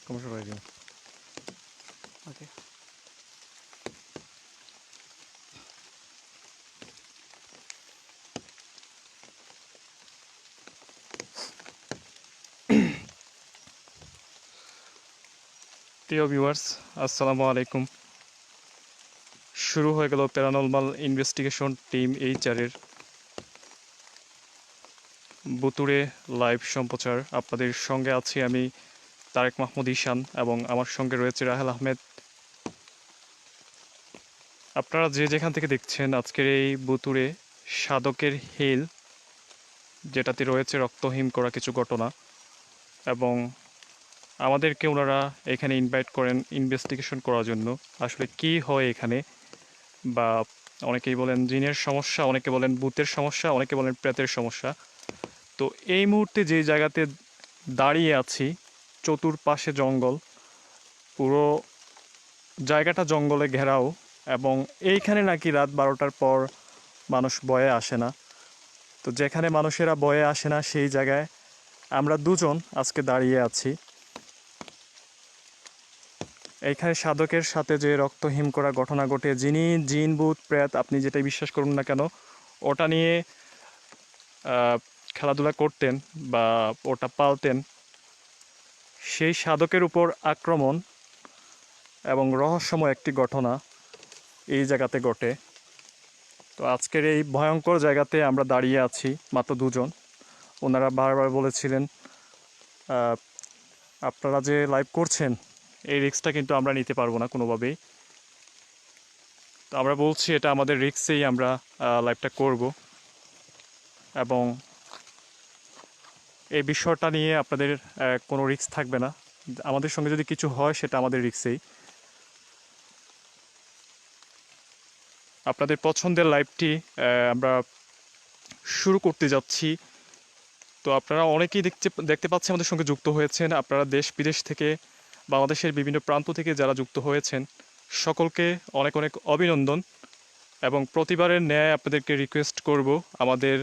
Commercial radio. Okay. প্রিয় viewers, আসসালামু আলাইকুম। শুরু হয়ে গেল প্যারানরমাল ইনভেস্টিগেশন টিম এইচআরের বুতুড়ে লাইভ সম্প্রচার। আপনাদের সঙ্গে আছি আমি তারেক মাহমুদ ঈশান এবং আমার সঙ্গে রয়েছে রাহেল আহমেদ। আপনারা যে যেখান থেকে দেখছেন আজকের এই বুতুড়ে সাধকের হিল, যেটাতে রয়েছে রক্তহীন করা কিছু ঘটনা, এবং আমাদেরকে ওনারা এখানে ইনভাইট করেন ইনভেস্টিগেশন করার জন্য। আসলে কি হয় এখানে, বা অনেকেই বলেন জিনের সমস্যা, অনেকে বলেন ভূতের সমস্যা, অনেকে বলেন প্রেতের সমস্যা। তো এই মুহূর্তে যে জায়গাতে দাঁড়িয়ে আছি, চতুর্পাশে জঙ্গল, পুরো জায়গাটা জঙ্গলে ঘেরাও, এবং এইখানে নাকি রাত 12টার পর মানুষ বয়ে আসে না। তো যেখানে মানুষেরা বয়ে আসে না সেই জায়গায় আমরা দুজন আজকে দাঁড়িয়ে আছি। এইখানে সাধকের সাথে যে রক্তহীন করা ঘটনা ঘটে, যিনি জিন ভূত প্রেত আপনি যেটাই বিশ্বাস করুন না কেন, ওটা নিয়ে খেলাধুলা করতেন বা ওটা পালতেন, সেই সাধকের উপর আক্রমণ এবং রহস্যময় একটি ঘটনা এই জায়গাতে ঘটে। তো আজকের এই ভয়ঙ্কর জায়গাতে আমরা দাঁড়িয়ে আছি মাত্র দুজন। ওনারা বারবার বলেছিলেন আপনারা যে লাইভ করছেন এই রিস্কটা কিন্তু আমরা নিতে পারবো না কোনোভাবেই। তো আমরা বলছি এটা আমাদের রিস্কেই আমরা লাইভটা করব, এবং এই বিষয়টা নিয়ে আপনাদের কোনো রিস্ক থাকবে না। আমাদের সঙ্গে যদি কিছু হয় সেটা আমাদের রিস্কেই। আপনাদের পছন্দের লাইভটি আমরা শুরু করতে যাচ্ছি। তো আপনারা অনেকেই দেখতে পাচ্ছেন আমাদের সঙ্গে যুক্ত হয়েছেন। আপনারা দেশ বিদেশ থেকে, বাংলাদেশের বিভিন্ন প্রান্ত থেকে যারা যুক্ত হয়েছেন, সকলকে অনেক অনেক অভিনন্দন। এবং প্রতিবারের ন্যায় আপনাদেরকে রিকোয়েস্ট করব, আমাদের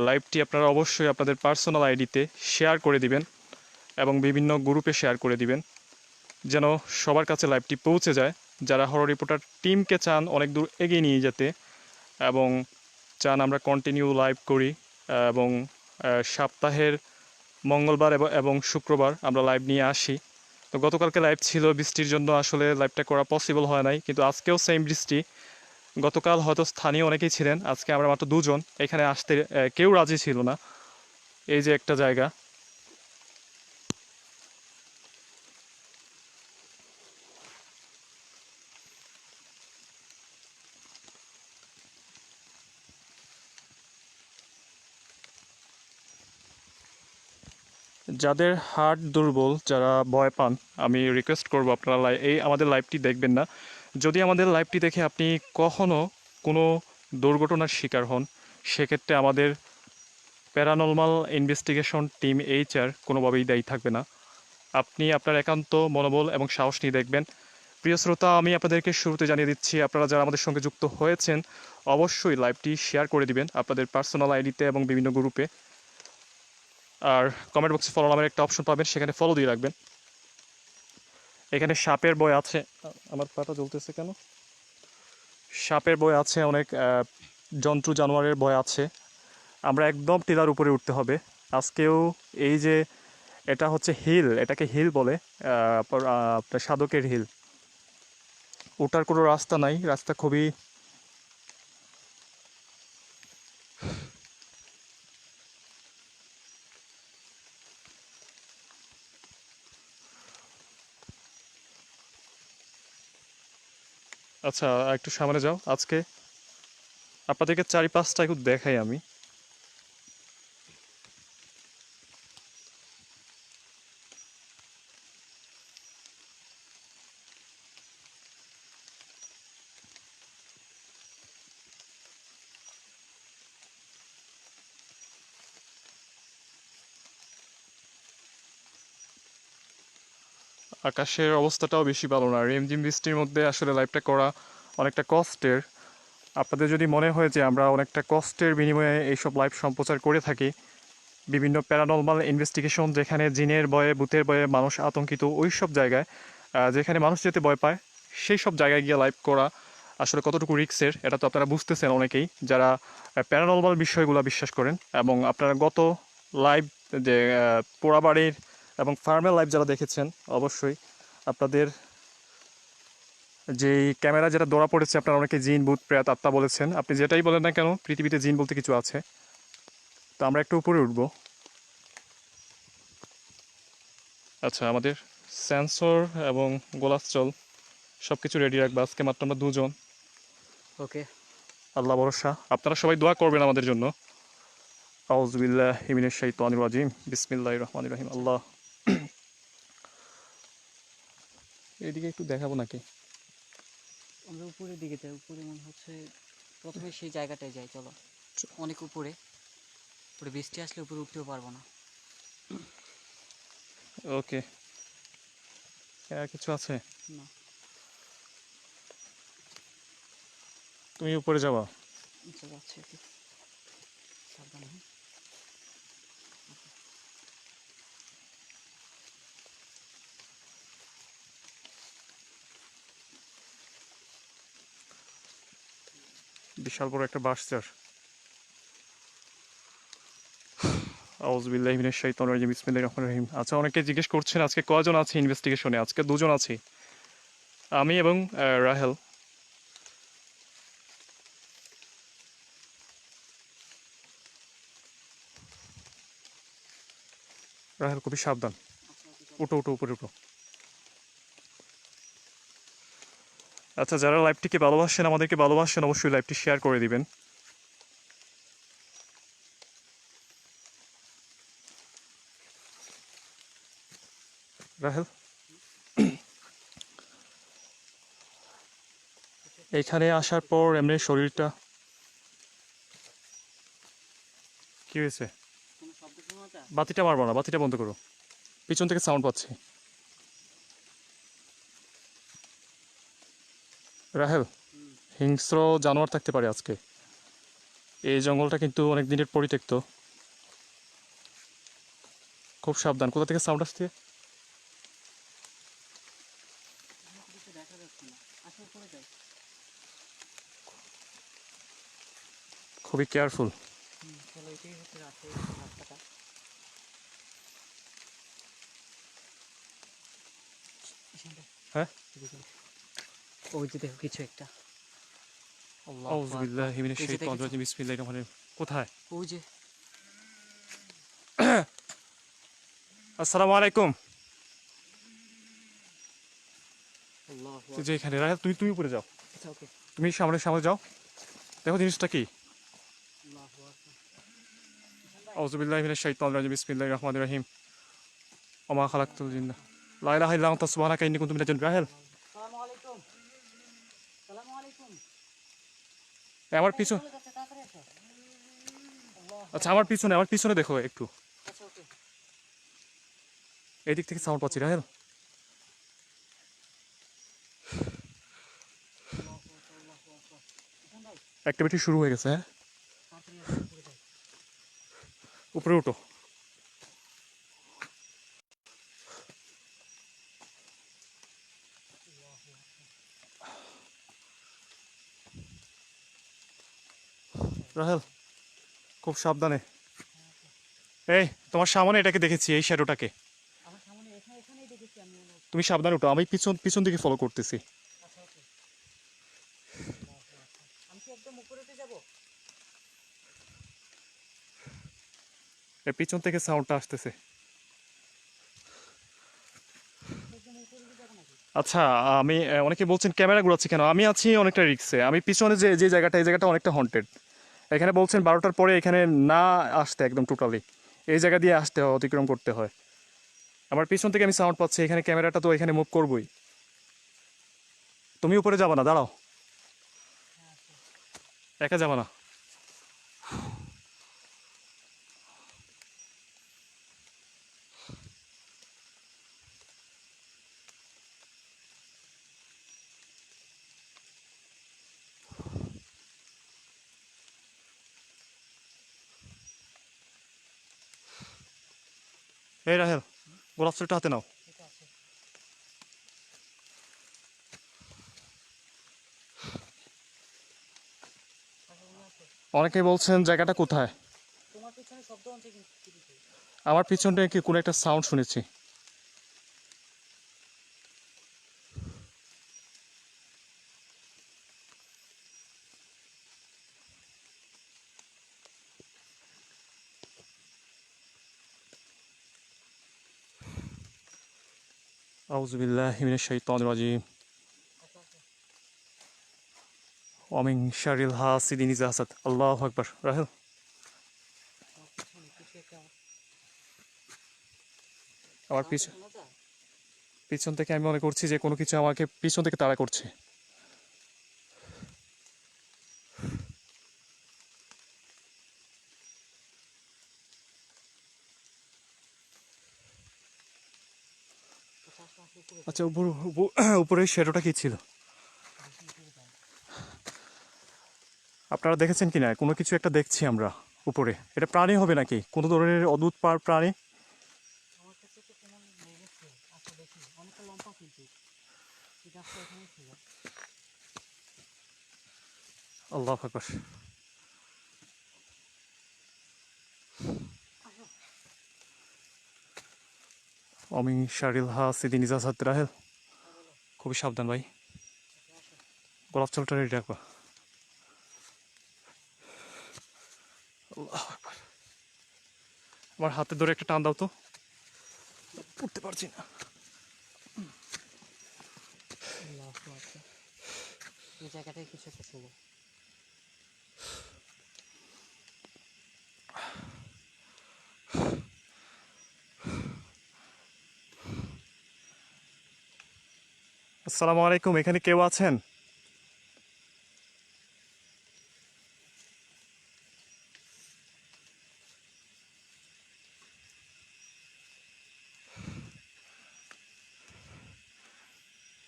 লাইভটি আপনারা অবশ্যই আপনাদের পার্সোনাল আইডিতে শেয়ার করে দিবেন এবং বিভিন্ন গ্রুপে শেয়ার করে দিবেন, যেন সবার কাছে লাইভটি পৌঁছে যায়। যারা হরর রিপোর্টার টিমকে চান অনেক দূর এগিয়ে নিয়ে যেতে এবং চান আমরা কন্টিনিউ লাইভ করি, এবং সপ্তাহের মঙ্গলবার এবং শুক্রবার আমরা লাইভ নিয়ে আসি। তো গতকালকে লাইভ ছিল, বৃষ্টির জন্য আসলে লাইভটা করা পসিবল হয় নাই, কিন্তু আজকেও সেম বৃষ্টি। গতকাল হয়তো স্থানীয় অনেকেই ছিলেন, আজকে আমরা মাত্র দুজন। এখানে আসতে কেউ রাজি ছিল না। এই যে একটা জায়গা, যাদের হার্ট দুর্বল, যারা ভয় পান, আমি রিকোয়েস্ট করব আপনারা এই আমাদের লাইভটি দেখবেন না। যদি আমাদের লাইভটি দেখে আপনি কখনও কোনো দুর্ঘটনার শিকার হন, সেক্ষেত্রে আমাদের প্যারানরমাল ইনভেস্টিগেশন টিম এইচআর কোনোভাবেই দায়ী থাকবে না। আপনি আপনার একান্ত মনোবল এবং সাহস নিয়ে দেখবেন। প্রিয় শ্রোতা, আমি আপনাদেরকে শুরুতে জানিয়ে দিচ্ছি, আপনারা যারা আমাদের সঙ্গে যুক্ত হয়েছেন অবশ্যই লাইভটি শেয়ার করে দিবেন আপনাদের পার্সোনাল আইডিতে এবং বিভিন্ন গ্রুপে। আর কমেন্ট বক্সে ফলো নামের একটা অপশন পাবেন, সেখানে ফলো দিয়ে রাখবেন। এখানে সাপের বই আছে। আমার পাটা জ্বলতেছে কেন? সাপের বই আছে, অনেক জন্তু জানোয়ারের ভয় আছে। আমরা একদম টিলার উপরে উঠতে হবে আজকেও। এই যে এটা হচ্ছে হিল, এটাকে হিল বলে, আপনার সাধকের হিল। ওঠার কোনো রাস্তা নাই, রাস্তা খুবই আচ্ছা। একটু সামনে যাও। আজকে আপনাদেরকে চারিপাশটা একটু দেখাই আমি। আকাশের অবস্থাটাও বেশি ভালো না, রিমঝিম বৃষ্টির মধ্যে আসলে লাইভটা করা অনেকটা কষ্টের। আপনাদের যদি মনে হয় যে আমরা অনেকটা কষ্টের বিনিময়ে এইসব লাইভ সম্প্রচার করে থাকি, বিভিন্ন প্যারানর্মাল ইনভেস্টিগেশন, যেখানে জিনের ভয়ে ভূতের ভয়ে মানুষ আতঙ্কিত, ওই সব জায়গায় যেখানে মানুষ যেতে ভয় পায় সেই সব জায়গায় গিয়ে লাইভ করা আসলে কতটুকু রিস্কের এটা তো আপনারা বুঝতেছেন অনেকেই, যারা প্যারানর্মাল বিষয়গুলো বিশ্বাস করেন। এবং আপনারা গত লাইভ যে পোড়াবাড়ির এবং ফার্মের লাইভ যারা দেখেছেন, অবশ্যই আপনাদের যেই ক্যামেরা যেটা ধরা পড়েছে, আপনারা অনেকে জিন ভূত প্রেত আত্মা বলেছেন। আপনি যেটাই বলেন না কেন, পৃথিবীতে জিন বলতে কিছু আছে। তো আমরা একটু উপরে উঠবো। আচ্ছা, আমাদের সেন্সর এবং গোলাস্থল সব কিছু রেডি রাখবো। আজকে মাত্র আমরা দুজন, ওকে। আল্লাহ ভরসা। আপনারা সবাই দোয়া করবেন আমাদের জন্য। আউযুবিল্লাহি মিনাশ শাইতানির রাজিম, বিসমিল্লাহির রহমানির রহিম। আল্লাহ, এদিকে একটু দেখাবো নাকি? আমরা উপরের দিকে যাই, উপরে মনে হচ্ছে প্রথমে সেই জায়গাটায় যাই, চলো। অনেক উপরে, উপরে বৃষ্টি আসলে উপরে উঠতেও পারবো না। ওকে, আর কিছু আছে? না, তুমি উপরে যাবা? আচ্ছা যাচ্ছে আর কি, সাবধানে, হ্যাঁ। বিশাল বড় একটা বাঁশঝাড়। আউযুবিল্লাহি মিনাশ শাইতানির রাজিম, বিসমিল্লাহির রহমানির রহিম। আচ্ছা, অনেকে জিজ্ঞেস করছেন আজকে কয়জন আছে ইনভেস্টিগেশনে। আজকে দুজন আছি, আমি এবং রাহেল। রাহেল খুবই সাবধান। উঠো উঠো, উপরে উঠো। আচ্ছা, যারা লাইভটিকে ভালোবাসেন, আমাদেরকে ভালোবাসেন, অবশ্যই লাইভটি শেয়ার করে দিবেন। রাহেল, এইখানে আসার পর এমনি শরীরটা কি হয়েছে? কোনো শব্দ শোনা যায়? বাতিটা মারবো না, বাতিটা বন্ধ করো। পিছন থেকে সাউন্ড পাচ্ছি। রাহেল, হুম, হিংস্র জানোয়ার থাকতে পারে আজকে। এই জঙ্গলটা কিন্তু অনেক দিনের পরিত্যক্ত। খুব সাবধান। কোথা থেকে সাউন্ড আসছে? কিছু দেখা যাচ্ছে না, আসলে উপরে যাই। খুবই কেয়ারফুল। চলো, এটাই হচ্ছে রাস্তাটা। এখানটা, হ্যাঁ, এদিকে। ওই যে দেখো কিছু একটা। আল্লাহু আকবার। আউযুবিল্লাহি মিনাশ এই যে শাইতানির দেখেছো, রাজিম, বিসমিল্লাহির রহমানির রহিম। কোথায়? ওই যে। আসসালামু আলাইকুম। আল্লাহু যে আকবার। এখানে রাহেল, তুমি তুমি উপরে যাও। আচ্ছা, ওকে। তুমি সামনে সামনে যাও, দেখো জিনিসটা কি। আল্লাহু আকবার। আউযুবিল্লাহি মিনাশ শাইতানির রাজিম, বিসমিল্লাহির রহমানির রহিম। ওমা খালাকতুল জিন্না লা ইলাহা ইল্লা আনতা সুবহানাকা ইন্নী কুনতু মিনাজ জালিমিন। রাহেল, সালামু আলাইকুম। সালামু আলাইকুম। আমার এই পিছন। চলে যাচ্ছে, তাড়াতাড়ি এসো। আল্লাহু আচ্ছা, আকবার। আমার পিছনে দেখো একটু। আচ্ছা, ওকে। এদিক থেকে সাউন্ড পাচ্ছি রাহেল। আল্লাহু আকবার, আল্লাহু আকবার। এখন ভাই, অ্যাক্টিভিটি শুরু হয়ে গেছে, হ্যাঁ। তাড়াতাড়ি আসো, উপরে যাই। উপরে উঠো। রাহেল, খুব সাবধানে। এই, তোমার সামনে এটাকে দেখেছি, এই শ্যাডোটাকে। আমার সামনে এখানেই দেখেছি আমি, মনে হচ্ছে। তুমি সাবধানে উঠো, আমি পিছন পিছন দিকে ফলো করতেছি। আচ্ছা, ওকে। আল্লাহু আকবার। আমি কি একদম উপরে উঠে যাবো? এর পিছন থেকে সাউন্ডটা আসতেছে। একদম উপরে উঠে যাবো নাকি? আচ্ছা, আমি অনেকে বলছেন ক্যামেরা ঘুরাচ্ছি কেন। আমি আছি অনেকটা রিক্সে। আমি পিছনে যে যে জায়গাটা, এই জায়গাটা অনেকটা হন্টেড। এখানে বলছেন 12টার পরে এখানে না আসতে, একদম টোটালি এই জায়গা দিয়ে আসতে হয়, অতিক্রম করতে হয়। আমার পিছন থেকে আমি সাউন্ড পাচ্ছি, এখানে ক্যামেরাটা তো এখানে মুভ করবই। তুমি উপরে যাবা না, দাঁড়াও। একা যাবা না। এই রাহেল, গোলাপ ফুলটা হাতে নাও। এটা আছে। পাশে মনে আছে? অনেকেই বলছেন জায়গাটা কোথায়। তোমার পিছনে শব্দ হচ্ছে কিন্তু টিভিতে। আমার পিছনে কি কোনো একটা সাউন্ড শুনেছি। আউযু বিল্লাহি মিনাশ শাইতানির রাজিম। আচ্ছা আচ্ছা। ওয়া মিন শাররিল হাসিদিন ইযা হাসাদ। আল্লাহু আকবার। রাহেল, আমার পিছনে কিছু একটা আমার সাউন্ড শোনা যায়। পিছন থেকে আমি মনে করছি যে কোনো কিছু আমাকে পিছন থেকে তাড়া করছে। আচ্ছা আসো আসো উপরে যাই। আচ্ছা, উপরে শ্যাডোটা কি ছিল? বেশি উপরে যাই। আপনারা দেখেছেন কিনা? কোনো কিছু একটা দেখছি আমরা উপরে। এটা প্রাণী হবে নাকি? কোনো ধরনের অদ্ভুত প্রাণী? আমার কাছে তো কেমন লেগেছে। আচ্ছা দেখি অনেকটা লম্বা কিন্তু এই গাছটা এখানেই ছিল। আল্লাহু আকবার। আসো। ওয়া মিন শাররিল হাসিদিন ইযা হাসাদ। রাহেল, হ্যাঁ বলো। খুবই সাবধান ভাই। আচ্ছা আসো। গোলাপ জলটা রেডি রাখবা। আল্লাহু আকবার। আমার হাতে ধরে একটা টান দাও তো। উঠতে পারছি না। আল্লাহু আকবার। এই জায়গাটায় কিছু একটা ছিল। আসসালামু আলাইকুম, এখানে কেউ আছেন?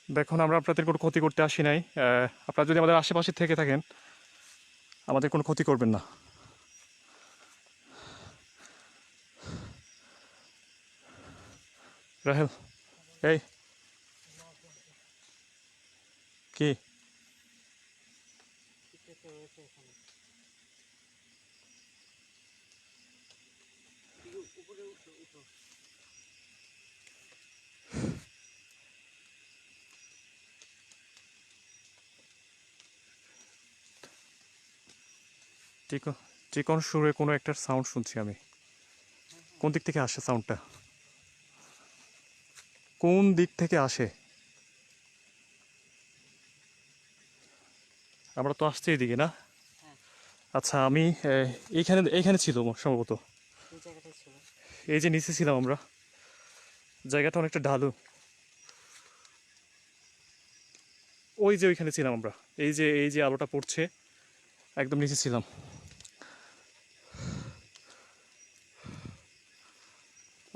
দেখুন, আমরা আপনাদের কোনো ক্ষতি করতে আসি নাই। আপনারা যদি আমাদের আশেপাশে থেকে থাকেন, আমাদের কোনো ক্ষতি করবেন না। রাহেল, এই কি? কিছু একটা রয়েছে এখানে। উপরে উঠো উঠো। চিকন চিকন সুরে কোনো একটা সাউন্ড শুনছি আমি। হ্যাঁ হ্যাঁ। কোন দিক থেকে আসে সাউন্ডটা? কোন দিক থেকে আসে? আমরা তো আসছি এদিকে না? হ্যাঁ আচ্ছা, আমি এইখানে এইখানে ছিল সম্ভবত। এই জায়গাটাই ছিল। এই যে নিচে ছিলাম আমরা। জায়গাটা অনেকটা ঢালু। ওই যে ওইখানে ছিলাম আমরা। এই যে আলোটা পড়ছে, একদম নিচে ছিলাম।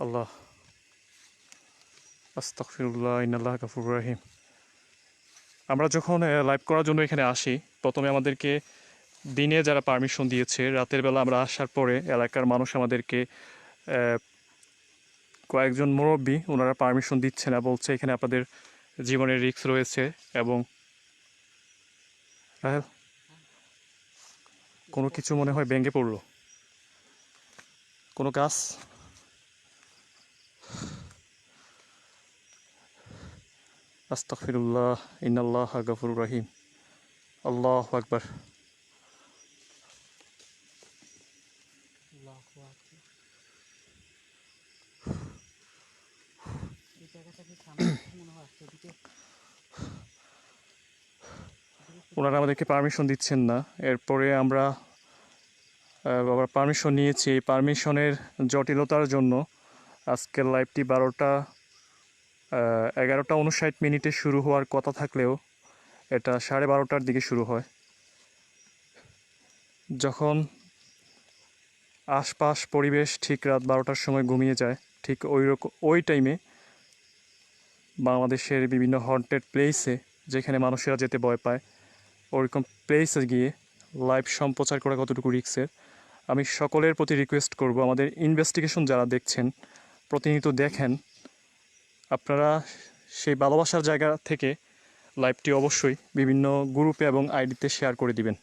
আল্লাহ, আস্তাগফিরুল্লাহ, ইন্নাল্লাহা গাফুরুর রাহিম। আমরা যখন লাইভ করার জন্য এখানে আসি, প্রথমে আমাদেরকে দিনে যারা পারমিশন দিয়েছে, রাতের বেলা আমরা আসার পরে এলাকার মানুষ আমাদেরকে কয়েকজন মুরব্বী ওনারা পারমিশন দিচ্ছে না, বলছে এখানে আপনাদের জীবনের রিস্ক রয়েছে। এবং রাহেল, হ্যাঁ কোনো কিছু মনে হয় ভেঙে পড়লো। কোনো গাছ। আস্তাগফিরুল্লাহ, ইন্নাল্লাহা গাফুরুর রাহিম। আল্লাহু আকবার। আল্লাহু আকবার। এই জায়গাটা কি সামনে থেকে মনে হয় আসছে এদিকে। ওনারা আমাদেরকে পারমিশন দিচ্ছেন না। এরপরে আমরা আবার পারমিশন নিয়েছি। এই পারমিশনের জটিলতার জন্য আজকের লাইভটি 11:59 শুরু হওয়ার কথা থাকলেও এটা 12:30টার দিকে শুরু হয়। যখন আশপাশ পরিবেশ ঠিক রাত 12টার সময় ঘুমিয়ে যায়, ঠিক ওই টাইমে বাংলাদেশের বিভিন্ন হন্টেড প্লেসে, যেখানে মানুষেরা যেতে ভয় পায়, ওরকম প্লেসে গিয়ে লাইভ সম্প্রচার করা কতটুকু রিস্কের। আমি সকলের প্রতি রিকোয়েস্ট করব, আমাদের ইনভেস্টিগেশন যারা দেখছেন প্রতিনিয়ত দেখেন, আপনারা সেই ভালোবাসার জায়গা থেকে লাইভটি অবশ্যই বিভিন্ন গ্রুপে এবং আইডিতে শেয়ার করে দিবেন।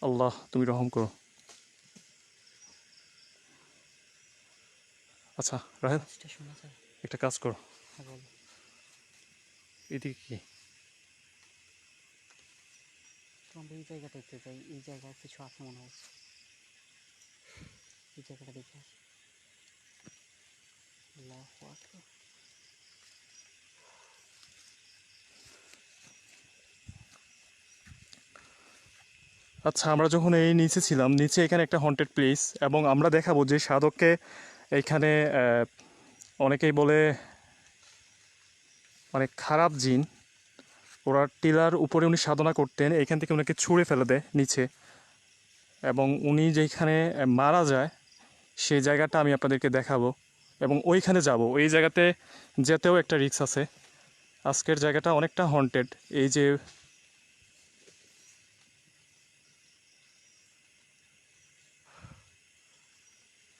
আল্লাহ তুমি রহম করো। আচ্ছা রাহেল, আওয়াজটা শোনা যায়? একটা কাজ করো, হ্যাঁ বলো। এদিকে কি? তো আমরা এই জায়গাটাতে যাই, এই জায়গায় কিছু আছে মনে হচ্ছে, এই জায়গাটা দেখে আসি। আল্লাহু আকবার। আচ্ছা, আমরা যখন এই নিচে ছিলাম, নিচে এখানে একটা হন্টেড প্লেস, এবং আমরা দেখাবো যে সাধককে এইখানে অনেকেই বলে অনেক খারাপ জিন, ওরা টিলার উপরে উনি সাধনা করতেন, এইখান থেকে ওনাকে ছুঁড়ে ফেলে দেয় নিচে, এবং উনি যেখানে মারা যায় সেই জায়গাটা আমি আপনাদেরকে দেখাবো, এবং ওইখানে যাব। ওই জায়গাতে যেতেও একটা রিস্ক আছে। আজকের জায়গাটা অনেকটা হন্টেড। এই যে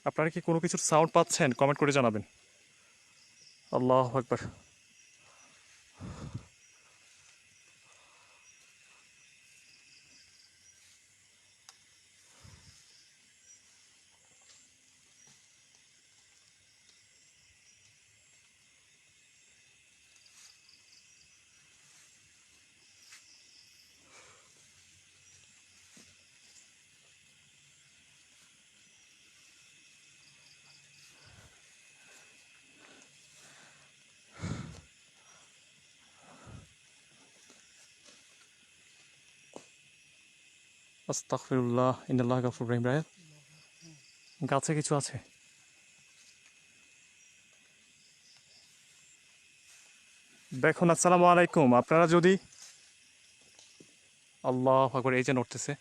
আপনারা কি কোনো কিছুর সাউন্ড পাচ্ছেন? কমেন্ট করে জানাবেন। আল্লাহু আকবার। আস্তাগফিরুল্লাহ, ইন্নাল্লাহ গাফুর রহিম। রাহেল, গাছে কিছু আছে? দেখুন, আসসালামু আলাইকুম। আপনারা যদি আল্লাহু আকবার, এই যে নড়তেছে।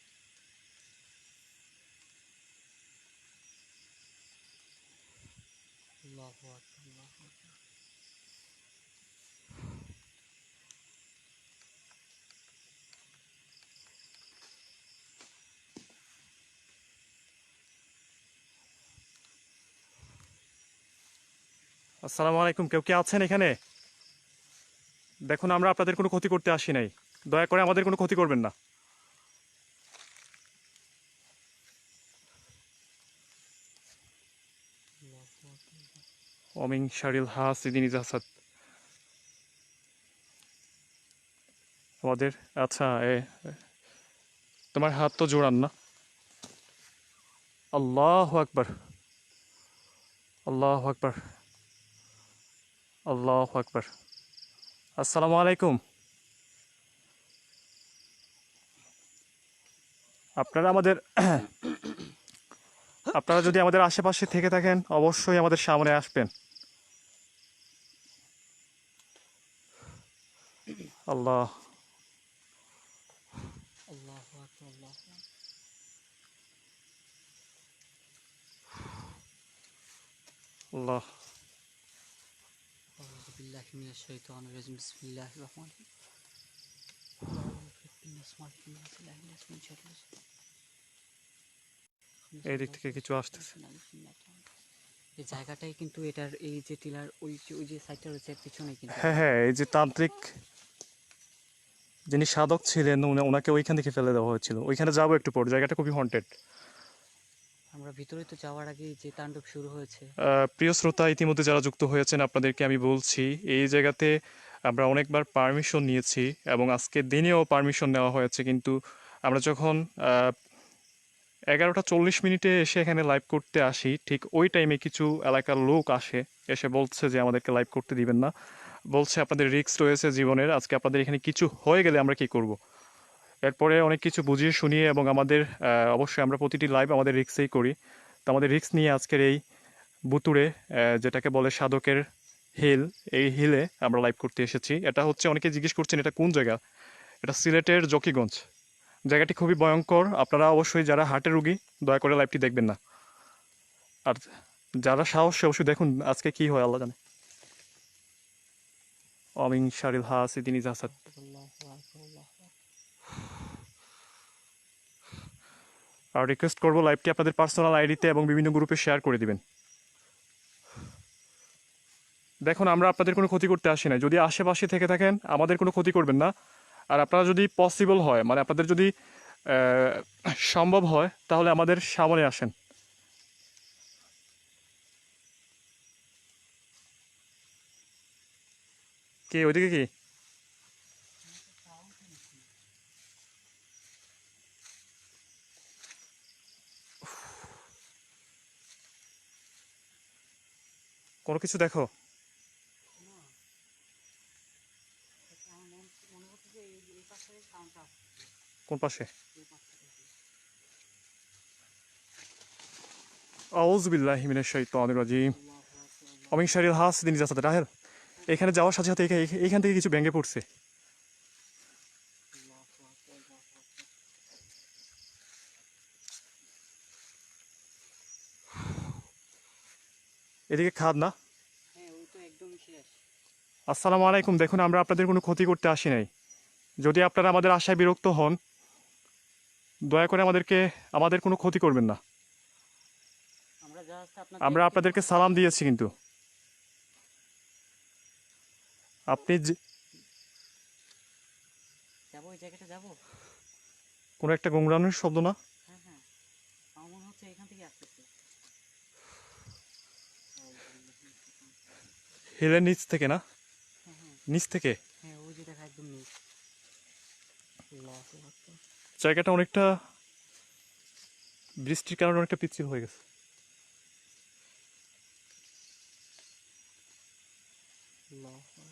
আল্লাহু আকবার, আল্লাহু আকবার। আসসালামু আলাইকুম, কেউ কি আছেন এখানে? দেখুন, আমরা আপনাদের কোনো ক্ষতি করতে আসি নাই, দয়া করে আমাদের কোনো ক্ষতি করবেন না। আল্লাহু আকবার। অমিন শারিল হাসিদিন ইজাসাদ আমাদের। আচ্ছা, তোমার হাত তো জোড়ান না। আল্লাহু আকবার, আল্লাহু আকবার, আল্লাহু আকবার। আসসালামু আলাইকুম। আপনারা আমাদের আপনারা যদি আমাদের আশেপাশে থেকে থাকেন, অবশ্যই আমাদের সামনে আসবেন। আল্লাহ, আল্লাহু আকবার, আল্লাহু আকবার। আল্লাহ। আউযু বিল্লাহি মিনাশ শাইতানির রাজিম। বিসমিল্লাহির রহমানির রহিম। আউযু বিন্নাস মালিকিন নাস ইলাহিন নাস মিন শাররিল এই দিক থেকে কিছু আসতেছে। এই জায়গাটাই কিন্তু এটার, এই যে টিলার ওই যে সাইডটা রয়েছে এর পিছনেই কিন্তু হ্যাঁ হ্যাঁ, এই যে তান্ত্রিক যিনি সাধক ছিলেন, ওনাকে ওইখান থেকে ফেলে দেওয়া হয়েছিল। ওইখানে যাবো একটু পর, জায়গাটা খুবই হন্টেড। আমরা ভিতরে তো যাওয়ার আগেই যে তাণ্ডব শুরু হয়েছে। প্রিয় শ্রোতা, ইতিমধ্যে যারা যুক্ত হয়েছেন আপনাদেরকে আমি বলছি, এই জায়গাতে আমরা অনেকবার পারমিশন নিয়েছি, এবং আজকের দিনেও পারমিশন নেওয়া হয়েছে, কিন্তু আমরা যখন 11টা 40 মিনিটে এসে এখানে লাইভ করতে আসি, ঠিক ওই টাইমে কিছু এলাকার লোক আসে, এসে বলছে যে আমাদেরকে লাইভ করতে দিবেন না, বলছে আপনাদের রিস্ক রয়েছে জীবনের, আজকে আপনাদের এখানে কিছু হয়ে গেলে আমরা কি করব। এরপরে অনেক কিছু বুঝিয়ে শুনিয়ে, এবং আমাদের অবশ্যই আমরা প্রতিটি লাইভ আমাদের রিস্কেই করি, তো আমাদের রিস্ক নিয়ে আজকের এই বুতুড়ে, যেটাকে বলে সাধকের হিল, এই হিলে আমরা লাইভ করতে এসেছি। এটা হচ্ছে, অনেকে জিজ্ঞেস করছেন এটা কোন জায়গা। এটা সিলেটের জকিগঞ্জ। জায়গাটি খুবই ভয়ঙ্কর। আপনারা অবশ্যই যারা হার্টের রুগী, দয়া করে লাইভটি দেখবেন না। আর যারা সাহসী, অবশ্যই দেখুন আজকে কি হয় আল্লাহ জানে। অমিন শারিল হাসিদিন ইজাসাদ। আল্লাহু আকবার, আল্লাহু আকবার। আর রিকোয়েস্ট করবো লাইভটি আপনাদের পার্সোনাল আইডিতে এবং বিভিন্ন গ্রুপে শেয়ার করে দিবেন। দেখুন, আমরা আপনাদের কোনো ক্ষতি করতে আসি না। যদি আশেপাশে থেকে থাকেন আমাদের কোনো ক্ষতি করবেন না। আর আপনারা যদি পসিবল হয়, মানে আপনাদের যদি সম্ভব হয়, তাহলে আমাদের সামনে আসেন। কি ওইদিকে কি? কোনো কিছু দেখো? মনে হচ্ছে যে এই পাশে সাউন্ডটা আসছে, কোন পাশে? এই পাশ থেকে। আউযু বিল্লাহি মিনাশ শাইতানির রাজিম। আল্লাহু আকবার, অমিন শারিল হাসিদিন জাসাদ রাহেল। এখানে যাওয়ার সাথে সাথে এইখান থেকে কিছু ভেঙে পড়ছে। আল্লাহু আকবার, আল্লাহু আকবার। এদিকে খাদ না? হ্যাঁ, ওই তো একদমই শেষ। আসসালামু আলাইকুম। দেখুন, আমরা আপনাদের কোনো ক্ষতি করতে আসি নাই। যদি আপনারা আমাদের আশায় বিরক্ত হন, দয়া করে আমাদের কোনো ক্ষতি করবেন না। আমরা জাস্ট আমরা আপনাদেরকে সালাম দিয়েছি, কিন্তু আপনি যাবো, ওই জায়গাটা যাবো। কোনো একটা গোংরানোর শব্দ না? হ্যাঁ হ্যাঁ, আমার মনে হচ্ছে এখান থেকে আসতেছে। হিলের নিচ থেকে না? হ্যাঁ হ্যাঁ নিচ থেকে? হ্যাঁ, ওই যে দেখা একদম নিচ। আল্লাহু আকবার। জায়গাটা অনেকটা বৃষ্টির কারণে অনেকটা পিচ্ছিল হয়ে গেছে। আল্লাহু আকবার।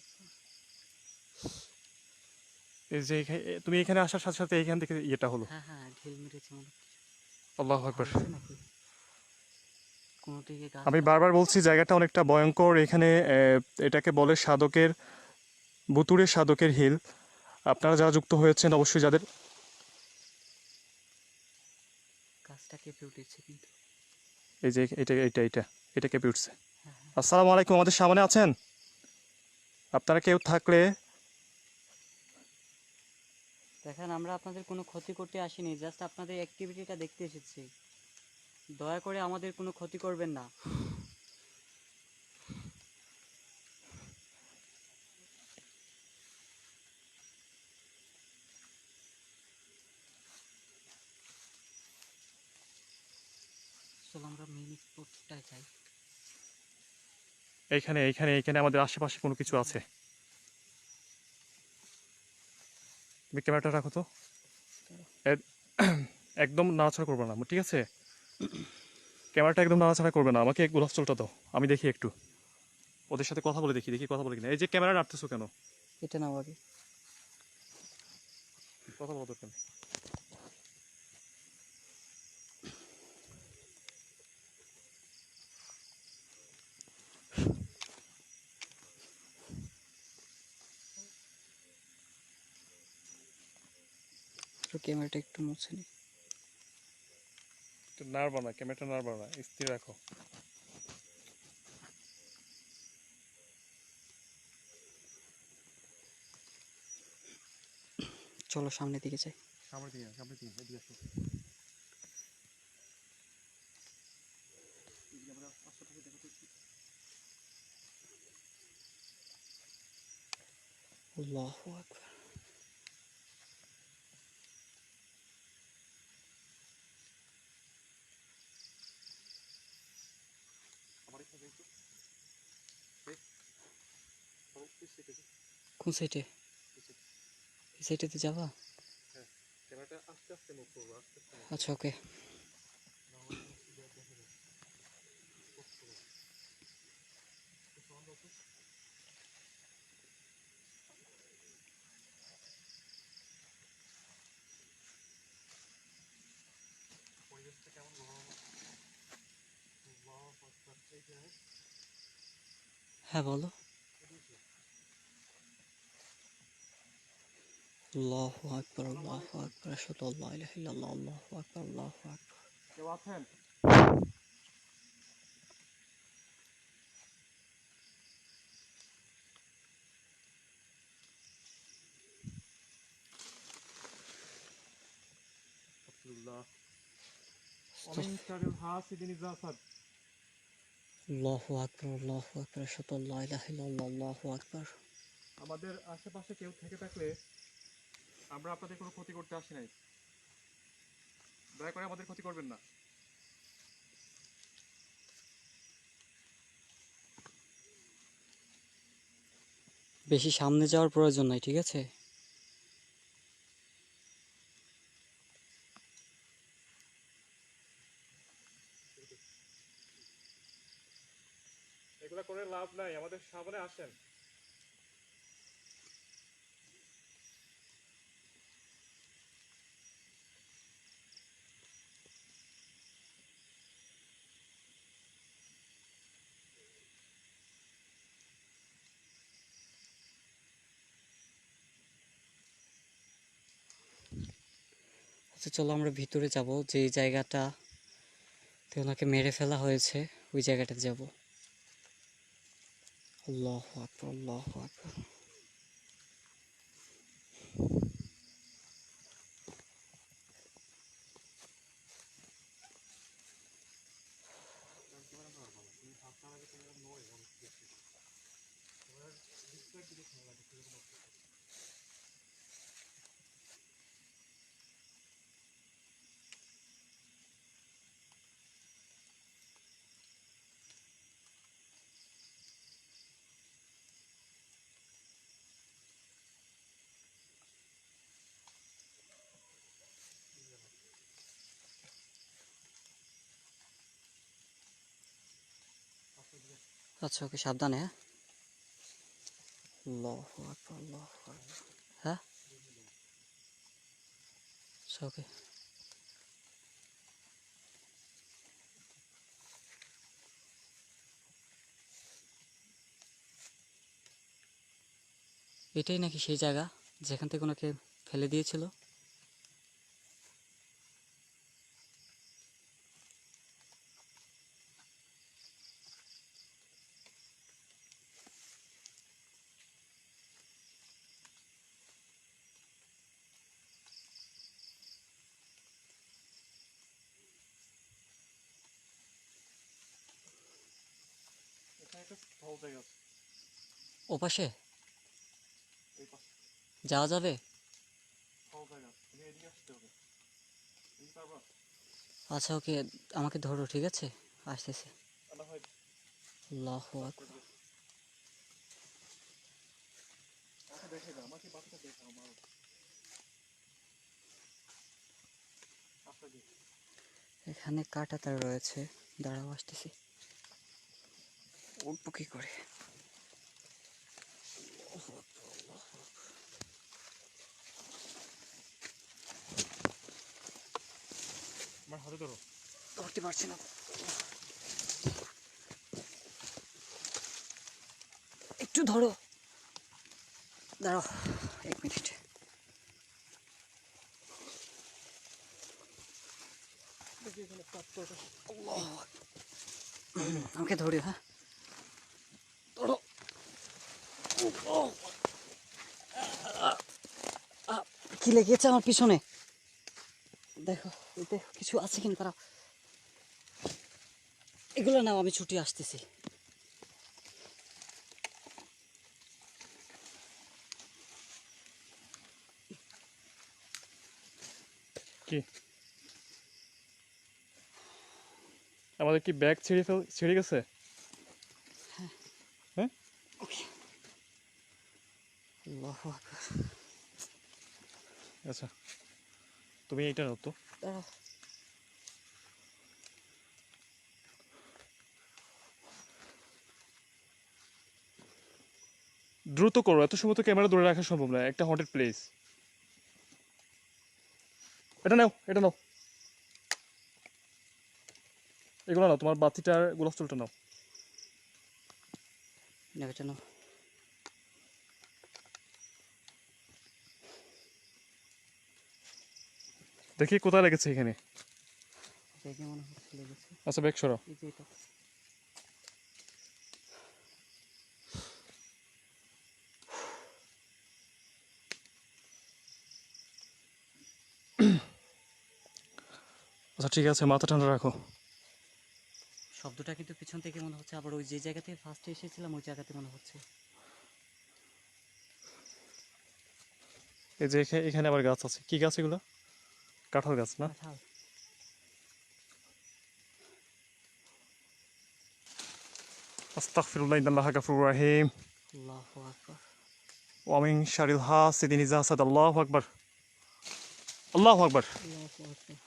এই যে তুমি এখানে আসার সাথে সাথে এইখান থেকে ইয়েটা হলো। হ্যাঁ হ্যাঁ, ঢিল মেরেছে মনে হচ্ছে। আল্লাহু আকবার। হয়েছে নাকি কোনো দিকে গাছ আমি বারবার বলছি, জায়গাটা অনেকটা ভয়ঙ্কর। এখানে এটাকে বলে ভুতুড়ে সাধকের হিল। আপনারা যারা যুক্ত হয়েছেন, অবশ্যই যাদের গাছটা কেঁপে উঠেছে কিন্তু। এই যে এটা কেঁপে উঠছে। হ্যাঁ হ্যাঁ, আসসালামু আলাইকুম, আমাদের সামনে আছেন? আপনারা কেউ থাকলে দেখেন, আমরা আপনাদের কোনো ক্ষতি করতে আসিনি, জাস্ট আপনাদের অ্যাক্টিভিটিটা দেখতে এসেছি। দয়া করে আমাদের কোনো ক্ষতি করবেন না। চলো আমরা মেইন স্পটটায় যাই। এইখানে এইখানে এইখানে আমাদের আশেপাশে কোনো কিছু আছে। তুমি ক্যামেরাটা রাখো তো। এ- একদম নাড়াচাড়া করবে না, ঠিক আছে? ক্যামেরাটা একদম নাড়াচাড়া করবে না। আমাকে গোলাপ জলটা দাও, আমি দেখি একটু ওদের সাথে কথা বলে দেখি দেখি কথা বলে কিনা। এই যে ক্যামেরা নাড়তেছো কেন? এটা নাও আগে। কথা বলা দরকার নেই। তো ক্যামেরাটা একটু মুছে নি। একটু নাড়বা না, ক্যামেরাটা নাড়বা না, স্থির রাখো। চলো সামনের দিকে যাই। সামনের দিকে এদিকে আসো। আল্লাহু আকবার। কোন সাইডে? এই সাইডেতে যাবা? ক্যামেরাটা আস্তে আস্তে মুভ করবো, আস্তে আস্তে মুভ আচ্ছা, ওকে। পরিবেশটা কেমন গরম। হ্যাঁ বলো। আল্লাহু আকবার, আল্লাহু আকবার, আশহাদু আল্লা ইলাহা ইল্লাল্লাহ, আল্লাহু আকবার, আল্লাহু আকবার। কেউ আছেন? আব্দুল্লাহ ومن شر الحاسد إذا حسد আল্লাহু আকবার, আল্লাহু আকবার, আশহাদু আল্লা ইলাহা ইল্লাল্লাহ, আল্লাহু আকবার। আমাদের আশেপাশে কেউ থেকে থাকলে আমরা আপনাদের কোনো ক্ষতি করতে আসি নাই, দয়া করে আমাদের ক্ষতি করবেন না। বেশি সামনে যাওয়ার প্রয়োজন নাই, ঠিক আছে? এগুলা করে লাভ নাই, আমাদের সামনে আসেন। আচ্ছা চলো আমরা ভিতরে যাব, যে জায়গাটাতে ওনাকে মেরে ফেলা হয়েছে ওই জায়গাটাতে যাব। আল্লাহু আকবার, আল্লাহু আকবার। আচ্ছা ওকে, সাবধানে। হ্যাঁ, আল্লাহু আকবার, আল্লাহু আকবার। হ্যাঁ আচ্ছা ওকে। এটাই নাকি সেই জায়গা যেখান থেকে ওনাকে ফেলে দিয়েছিল? এখানে একটা স্থল জায়গা আছে, ওপাশে এই পাশে যাওয়া যাবে? স্থল জায়গা আছে, তুমি এদিকে আসতে হবে। তুমি পারবা? আচ্ছা ওকে, আমাকে ধরো, ঠিক আছে? আসতেছে। না হয় আল্লাহু রাস্তা আকবার। দিয়ে আমাকে দেখে দাও, আমাকে বাকিটা দেখাও মারো। রাস্তা দিয়ে এখানে কাঁটাতার রয়েছে, দাঁড়াও আসতেছি। উঠবো কি করে? আমার হাতে ধরো। ধরতে পারছি না, একটু ধরো, দাঁড়াও 1 মিনিট। দেখি এখানে পাথরটা। আমাকে ধরে, হ্যাঁ ধরো। কি লেগেছে আমার পিছনে? দেখো, দেখো কিছু আছে কিনা, তারা এগুলো নাও, আমি ছুটি আসতেছি। কি আমাদের কি ব্যাগ ছিঁড়ে গেছে? হ্যাঁ ওকে, আল্লাহু আকবার। আচ্ছা, তুমি এইটা নাও তো। দাঁড়াও, দ্রুত করো, এত সময় তো ক্যামেরা ধরে রাখা সম্ভব না, একটা হন্টেড প্লেস। এটা নাও, এটা নাও, এগুলো নাও, তোমার বাতিটার গোলাপ জলটা নাও। নাও এটা নাও। দেখি কোথায় লেগেছে এখানে। দেখে মনে হচ্ছে লেগেছে। আচ্ছা ব্যাগ সরাও। এই যে এটা। আচ্ছা ঠিক আছে, মাথা ঠান্ডা রাখো। শব্দটা কিন্তু পিছন থেকে মনে হচ্ছে, আবার ওই যে জায়গাতে ফার্স্টে এসেছিলাম ওই জায়গাতে মনে হচ্ছে। এই যে এখানে আবার গাছ আছে, কি গাছ এগুলো? কাঁঠাল গাছ না? কাঁঠাল। আস্তাগফিরুল্লাহ ইন্নাল্লাহা গাফুরুর রাহিম। আল্লাহু আকবার। ওয়া মিন শারিল হাসিদিন ইযা হাসাদ। আল্লাহু আকবার, আল্লাহু আকবার। আল্লাহু আকবার।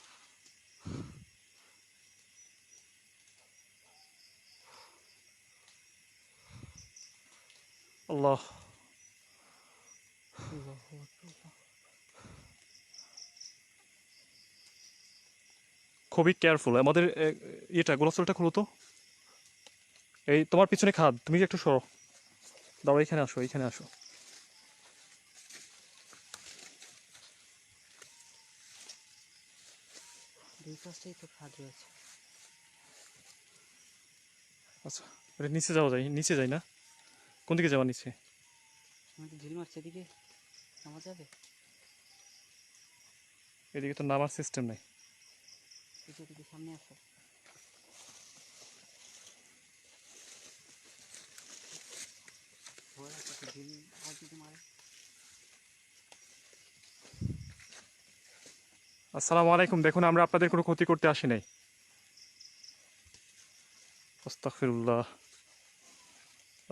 আল্লাহ। আল্লাহু আকবার। খুবই কেয়ারফুল আমাদের ইয়েটা, গোলাপজলটা খুলো তো। এই তোমার পিছনে খাদ, তুমি একটু সরো। দাঁড়াও, এখানে আসো, এখানে আসো। দুই পাশেই তো খাদ রয়েছে। আচ্ছা, এটা নিচে যাওয়া যায়, নিচে যাই না? কোন দিকে যাওয়া নিচে? আমাদের ঢিল মারছে, এদিকে নামা যাবে? এদিকে তো নামার সিস্টেম নেই। এদিকে সামনে আসো। ভয় লাগছে, ঢিল আর যদি মারে। আসসালামু আলাইকুম, দেখুন আমরা আপনাদের কোনো ক্ষতি করতে আসি নাই। আস্তাগফিরুল্লাহ,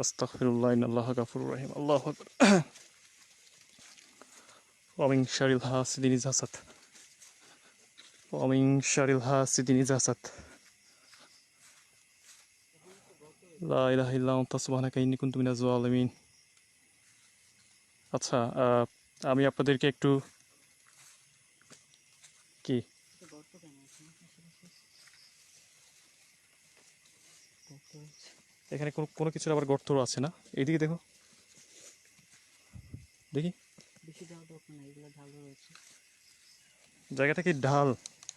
আস্তাগফিরুল্লাহ ইন্নাল্লাহা গাফুরুর রাহিম। আল্লাহু আকবার। ওয়া মিন শারিল হাসিদিন ইযা হাসাদ। ওয়া মিন শারিল হাসিদিন ইযা হাসাদ। লা ইলাহা ইল্লা আনতা সুবহানাকা ইন্নী কুনতু মিনাজ জালিমিন। আচ্ছা, আমি আপনাদেরকে একটু কি গর্ত কেন এখানে আশেপাশে? গর্ত হচ্ছে। এখানে কোনো কোনো কিছুর আবার গর্ত আছে না? এইদিকে দেখো, দেখি। বেশি যাওয়া দরকার না, এগুলো ঢাল রয়েছে। জায়গাটা কি ঢাল?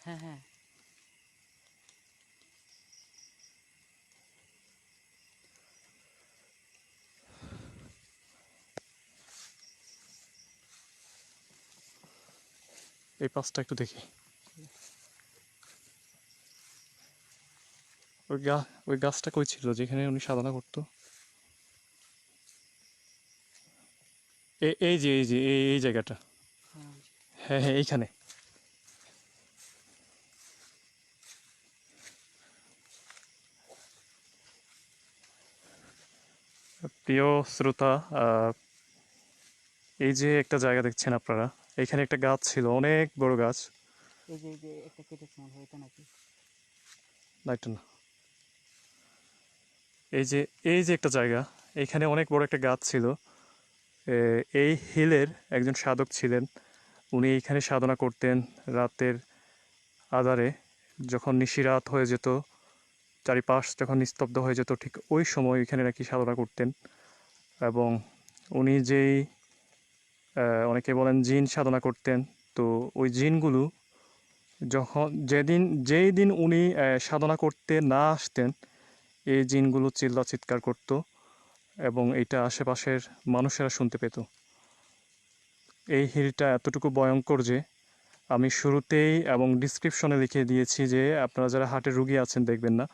হ্যাঁ হ্যাঁ। এই পাশটা একটু দেখি। ওই গাছটা কই ছিল যেখানে উনি সাধনা করতো? এই জায়গাটা। হ্যাঁ, হ্যাঁ হ্যাঁ, এইখানে। প্রিয় শ্রোতা, এই যে একটা জায়গা দেখছেন আপনারা, এখানে একটা গাছ ছিল, অনেক বড় গাছ। এই যে একটা কেটেছে মনে হয়, এটা নাকি? না, এটা না। এই যে এই যে একটা জায়গা, এখানে অনেক বড় একটা গাছ ছিল। এই হিলের একজন সাধক ছিলেন, উনি এইখানে সাধনা করতেন রাতের আঁধারে। যখন নিশিরাত হয়ে যেত, চারিপাশ যখন নিস্তব্ধ হয়ে যেত, ঠিক ওই সময় এখানে নাকি সাধনা করতেন। এবং উনি যেই অনেকে বলেন জিন সাধনা করতেন। তো ওই জিনগুলো যখন যেই দিন উনি সাধনা করতে না আসতেন, এই জিনগুলো চিল্লা চিৎকার করতো এবং এটা আশেপাশের মানুষেরা শুনতে পেত। এই হিলটা এতটুকু ভয়ঙ্কর যে আমি শুরুতেই এবং ডিসক্রিপশনে লিখে দিয়েছি যে আপনারা যারা হার্টের রুগী আছেন দেখবেন না।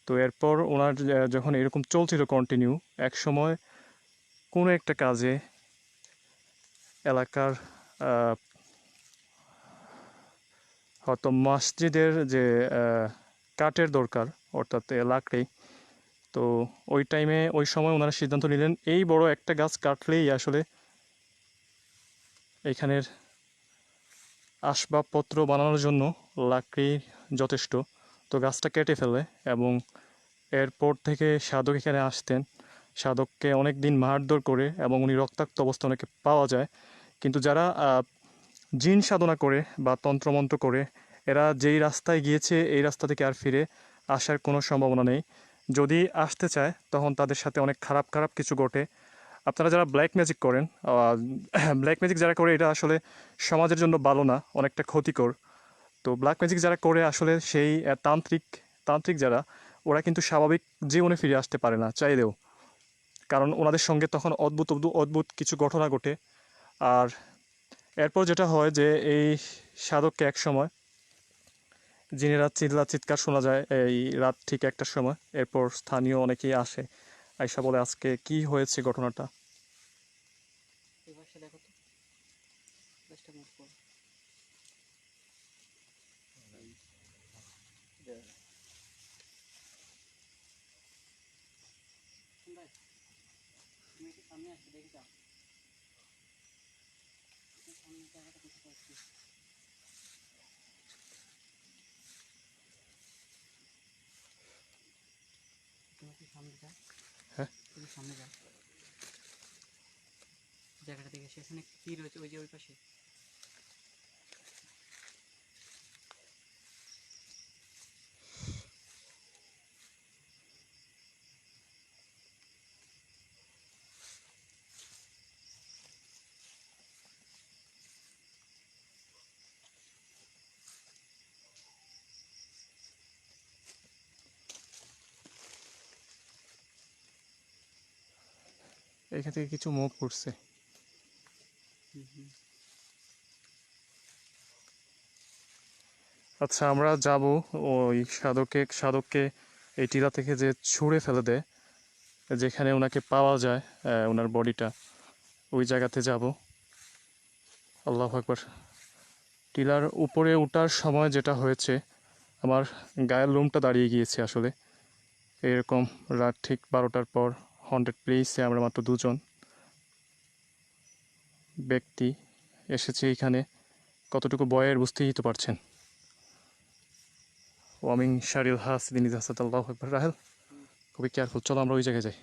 তো এরপর ওনার যখন এরকম চলছিল কন্টিনিউ, এক সময় কোনো একটা কাজে এলাকার হয়তো মসজিদের যে কাঠের দরকার, অর্থাৎ লাকড়ি। তো ওই টাইমে ওই সময় ওনারা সিদ্ধান্ত নিলেন এই বড় একটা গাছ কাটলেই আসলে এখানের আসবাবপত্র বানানোর জন্য লাকড়ি যথেষ্ট। তো গাছটা কেটে ফেলে এবং এরপর থেকে সাধক এখানে আসতেন। সাধককে অনেক দিন মারধর করে এবং উনি রক্তাক্ত অবস্থা অনেকে পাওয়া যায়। কিন্তু যারা জিন সাধনা করে বা তন্ত্রমন্ত্র করে, এরা যেই রাস্তায় গিয়েছে এই রাস্তা থেকে আর ফিরে আসার কোনো সম্ভাবনা নেই। যদি আসতে চায় তখন তাদের সাথে অনেক খারাপ খারাপ কিছু ঘটে। আপনারা যারা ব্ল্যাক ম্যাজিক করেন, ব্ল্যাক ম্যাজিক যারা করে এটা আসলে সমাজের জন্য ভালো না, অনেকটা ক্ষতিকর। তো ব্ল্যাক ম্যাজিক যারা করে আসলে সেই তান্ত্রিক তান্ত্রিক যারা, ওরা কিন্তু স্বাভাবিক জীবনে ফিরে আসতে পারে না চাইলেও। কারণ ওনাদের সঙ্গে তখন অদ্ভুত অদ্ভুত কিছু ঘটনা ঘটে। আর এরপর যেটা হয় যে এই সাধককে এক সময় জিনেরা চিল্লা চিৎকার শোনা যায় এই রাত ঠিক একটার সময়। এরপর স্থানীয় অনেকেই আসে, আয়সা বলে আজকে কি হয়েছে ঘটনাটা। এই পাশে দেখো তো, পাশটা মুভ করো। ভাই, তুমি একটু সামনে আসো, দেখে যাও। সামনে জায়গাটা দেখতে পাচ্ছি। তুমি একটু সামনে যাও। হ্যাঁ। তুমি সামনে যাও, জায়গাটা দেখে সেখানে কি রয়েছে, ওই যে ওই পাশে। এখান থেকে কিছু মুভ করছে। হুম হুম। আচ্ছা, আমরা যাব ওই সাধককে এই টিলা থেকে যে ছুঁড়ে ফেলে দেয়, যেখানে ওনাকে পাওয়া যায়, ওনার বডিটা, ওই জায়গাতে যাব। আল্লাহু আকবার। টিলার উপরে ওঠার সময় যেটা হয়েছে, আমার গায়ের লোমটা দাঁড়িয়ে গিয়েছে আসলে। এরকম রাত ঠিক 12টার পর হন্টেড প্লেসে আমরা মাত্র দুজন ব্যক্তি এসেছি এখানে। কতটুকু বয়ের বুঝতেই তো পারছেন। ওয়ামিং শারিল হাসিদিন ইজাসাত। আল্লাহু আকবার। রাহেল, হুম। খুবই কেয়ারফুল, চলো আমরা ওই জায়গায় যাই।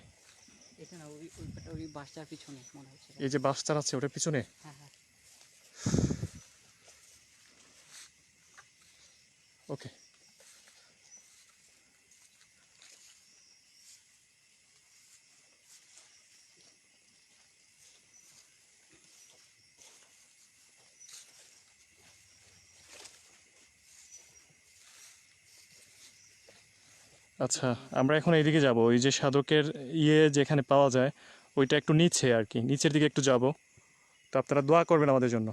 এটা না, ওই বাসটার পিছনে মনে হচ্ছে। এই যে বাস চালাচ্ছে ওটার পিছনে। হ্যাঁ হ্যাঁ। ওকে। আচ্ছা, আমরা এখন এইদিকে যাব, ওই যে সাধকের যেখানে পাওয়া যায় ওইটা একটু নিচে আর কি, নিচের দিকে একটু যাব। তো আপনারা দোয়া করবেন আমাদের জন্য।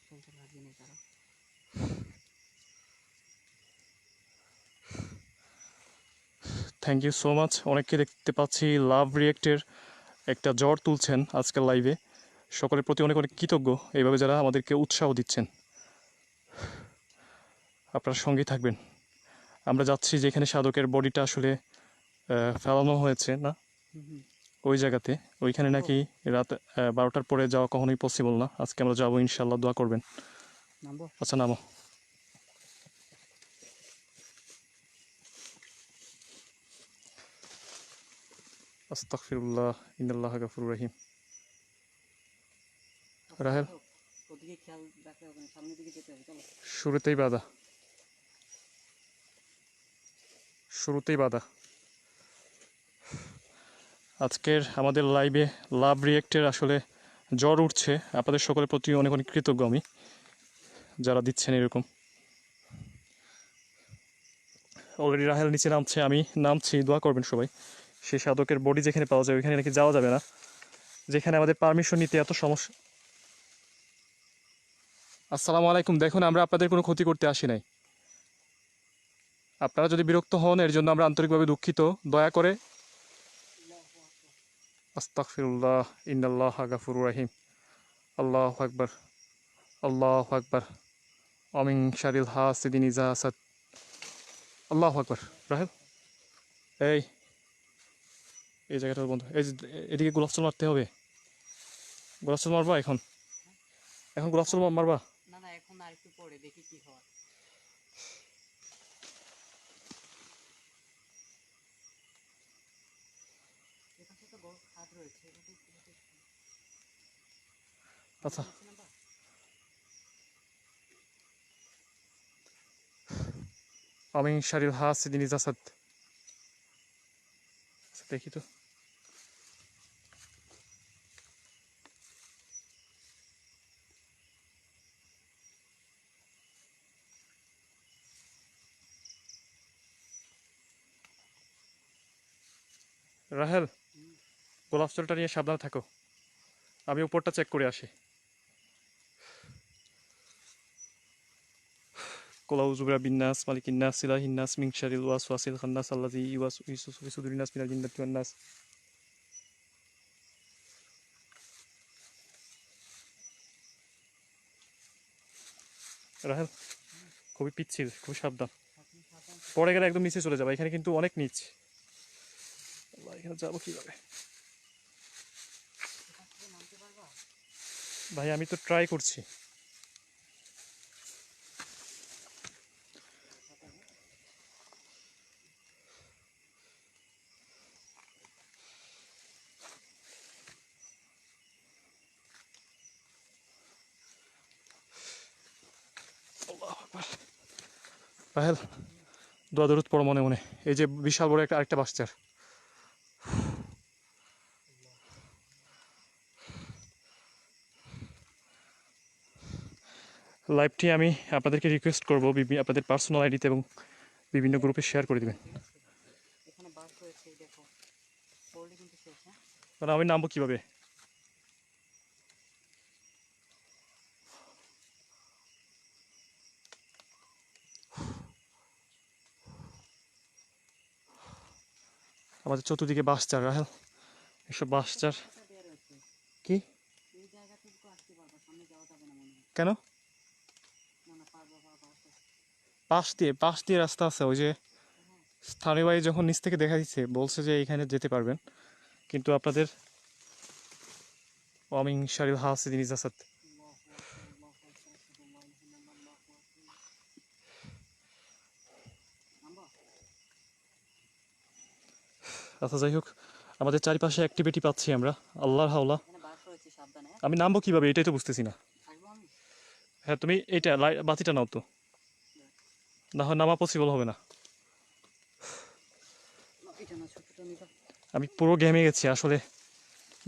চলতে লাগিয়ে নেই তারা। Thank you so much. অনেককে দেখতে পাচ্ছি লাভ রিয়েক্টের একটা জ্বর তুলছেন আজকের লাইভে। সকলের প্রতি অনেক অনেক কৃতজ্ঞ, এইভাবে যারা আমাদেরকে উৎসাহ দিচ্ছেন। আপনারা সঙ্গেই থাকবেন। আমরা যাচ্ছি যেখানে সাধকের বডিটা আসলে ফেলানো হয়েছে না, হুম হুম। ওই জায়গাতে। ওইখানে নামবো? নাকি রাত 12টার পরে যাওয়া কখনোই পসিবল না। আজকে আমরা যাবো ইনশাল্লাহ, দোয়া করবেন। নামবো? আচ্ছা, নামো। আস্তাগফিরুল্লাহ, ইন্নাল্লাহ গাফুরুর রহিম। রাহেল, ওদিকে খেয়াল রাখতে হবে না, সামনের দিকে যেতে হবে, চলো। শুরুতেই বাধা, শুরুতেই বাধা। আজকের আমাদের লাইভে লাভ রিয়েক্টের আসলে জ্বর উঠছে। আপনাদের সকলের প্রতি অনেক অনেক কৃতজ্ঞ আমি, যারা দিচ্ছেন এরকম। অলরেডি রাহেল নিচে নামছে, আমি নামছি, দোয়া করবেন সবাই। সেই সাধকের বডি যেখানে পাওয়া যায় ওইখানে নাকি যাওয়া যাবে না, যেখানে আমাদের পারমিশন নিতে এত সমস্যা। আসসালামু আলাইকুম। দেখুন, আমরা আপনাদের কোনো ক্ষতি করতে আসি নাই। আপনারা যদি বিরক্ত হন এর জন্য আমরা আন্তরিকভাবে দুঃখিত। দয়া করে। আস্তাগফিরুল্লাহ, ইন্নাল্লাহ গাফুরুর রহিম। আল্লাহু আকবার, আল্লাহু আকবার। অমিন শারিল হাসিদিন ইজা হাসাদ। আল্লাহু আকবার। রাহেল, এই এই জায়গাটা বন্ধ। এই যে এদিকে গোলাপজল মারতে হবে। গোলাপজল মারবা এখন? এখন গোলাপজল মারবা? না না, এখন আর একটু পরে দেখি কি হয়। এখানে তো বড় খাদ রয়েছে, আচ্ছা। অমিন শারিল হাসিদিন ইজা হাসাদ। দেখি তো। রাহেল, গোলাপজলটা নিয়ে সাবধানে থাকো, আমি উপরটা চেক করে আসি। কুল আউযু বিরাব্বিন নাস মালিকিন নাস ইলাহিন নাস মিন শারিল ওয়াসওয়াসিল খান্নাস আল্লাযী ইউওয়াসওয়িসু ফি সুদুরিন নাস মিনাল জিন্নাতি ওয়ান নাস। রাহেল, খুবই পিচ্ছিল, খুবই সাবধান। আপনি সাবধান পড়ে গেলে একদম নিচে চলে যাবে, এখানে কিন্তু অনেক নিচ। আল্লাহ, এখানে যাবো কিভাবে? এখান থেকে নামতে পারবা? ভাই আমি তো ট্রাই করছি। সাবধানে। রাহেল, দোয়া দরুদ পড়ো মনে মনে। এই যে বিশাল বড় একটা আরেকটা বাসচার। লাইভটি আমি আপনাদেরকে রিকোয়েস্ট করবো আপনাদের পার্সোনাল আইডিতে এবং বিভিন্ন গ্রুপে শেয়ার করে দিবেন। ঠিক আছে, এখানে বাস রয়েছে, এই দেখো, পড়লে কিন্তু শেষ। হ্যাঁ, কারণ আমি নামবো কিভাবে? আমাদের চতুর্দিকে বাসচার রাহেল, এসব বাসচার। রাস্তা দেওয়া রয়েছে, কি? এই জায়গাটুকু আসতে পারবা, সামনে যাওয়া যাবে না মনে হয়। কেন? না না, পারবা পারবা, আসো। পাশ দিয়ে রাস্তা আছে। ওই যে হ্যাঁ, স্থানীয় বাড়ি যখন নিচ থেকে দেখা দিচ্ছে বলছে যে এইখানে যেতে পারবেন, কিন্তু আপনাদের ওয়ামিং শারিল হাসিদিন ইজাসাত। আল্লাহু আকবার, আল্লাহু আকবার, আশহাদু আল্লা ইলাহা ইল্লাল্লাহ, আল্লাহু আকবার। নামবা? আচ্ছা যাই হোক, আমাদের চারিপাশে অ্যাক্টিভিটি পাচ্ছি আমরা, আল্লাহর হাওলা। এখানে বাস রয়েছে, সাবধানে। হ্যাঁ, আমি নামবো কিভাবে এটাই তো বুঝতেছি না। আসবো আমি? হ্যাঁ, তুমি এইটা বাতিটা নাও তো, না হয় নামা পসিবল হবে না। না, এটা না, ছোটটা নিবা। আমি পুরো ঘেমে গেছি আসলে,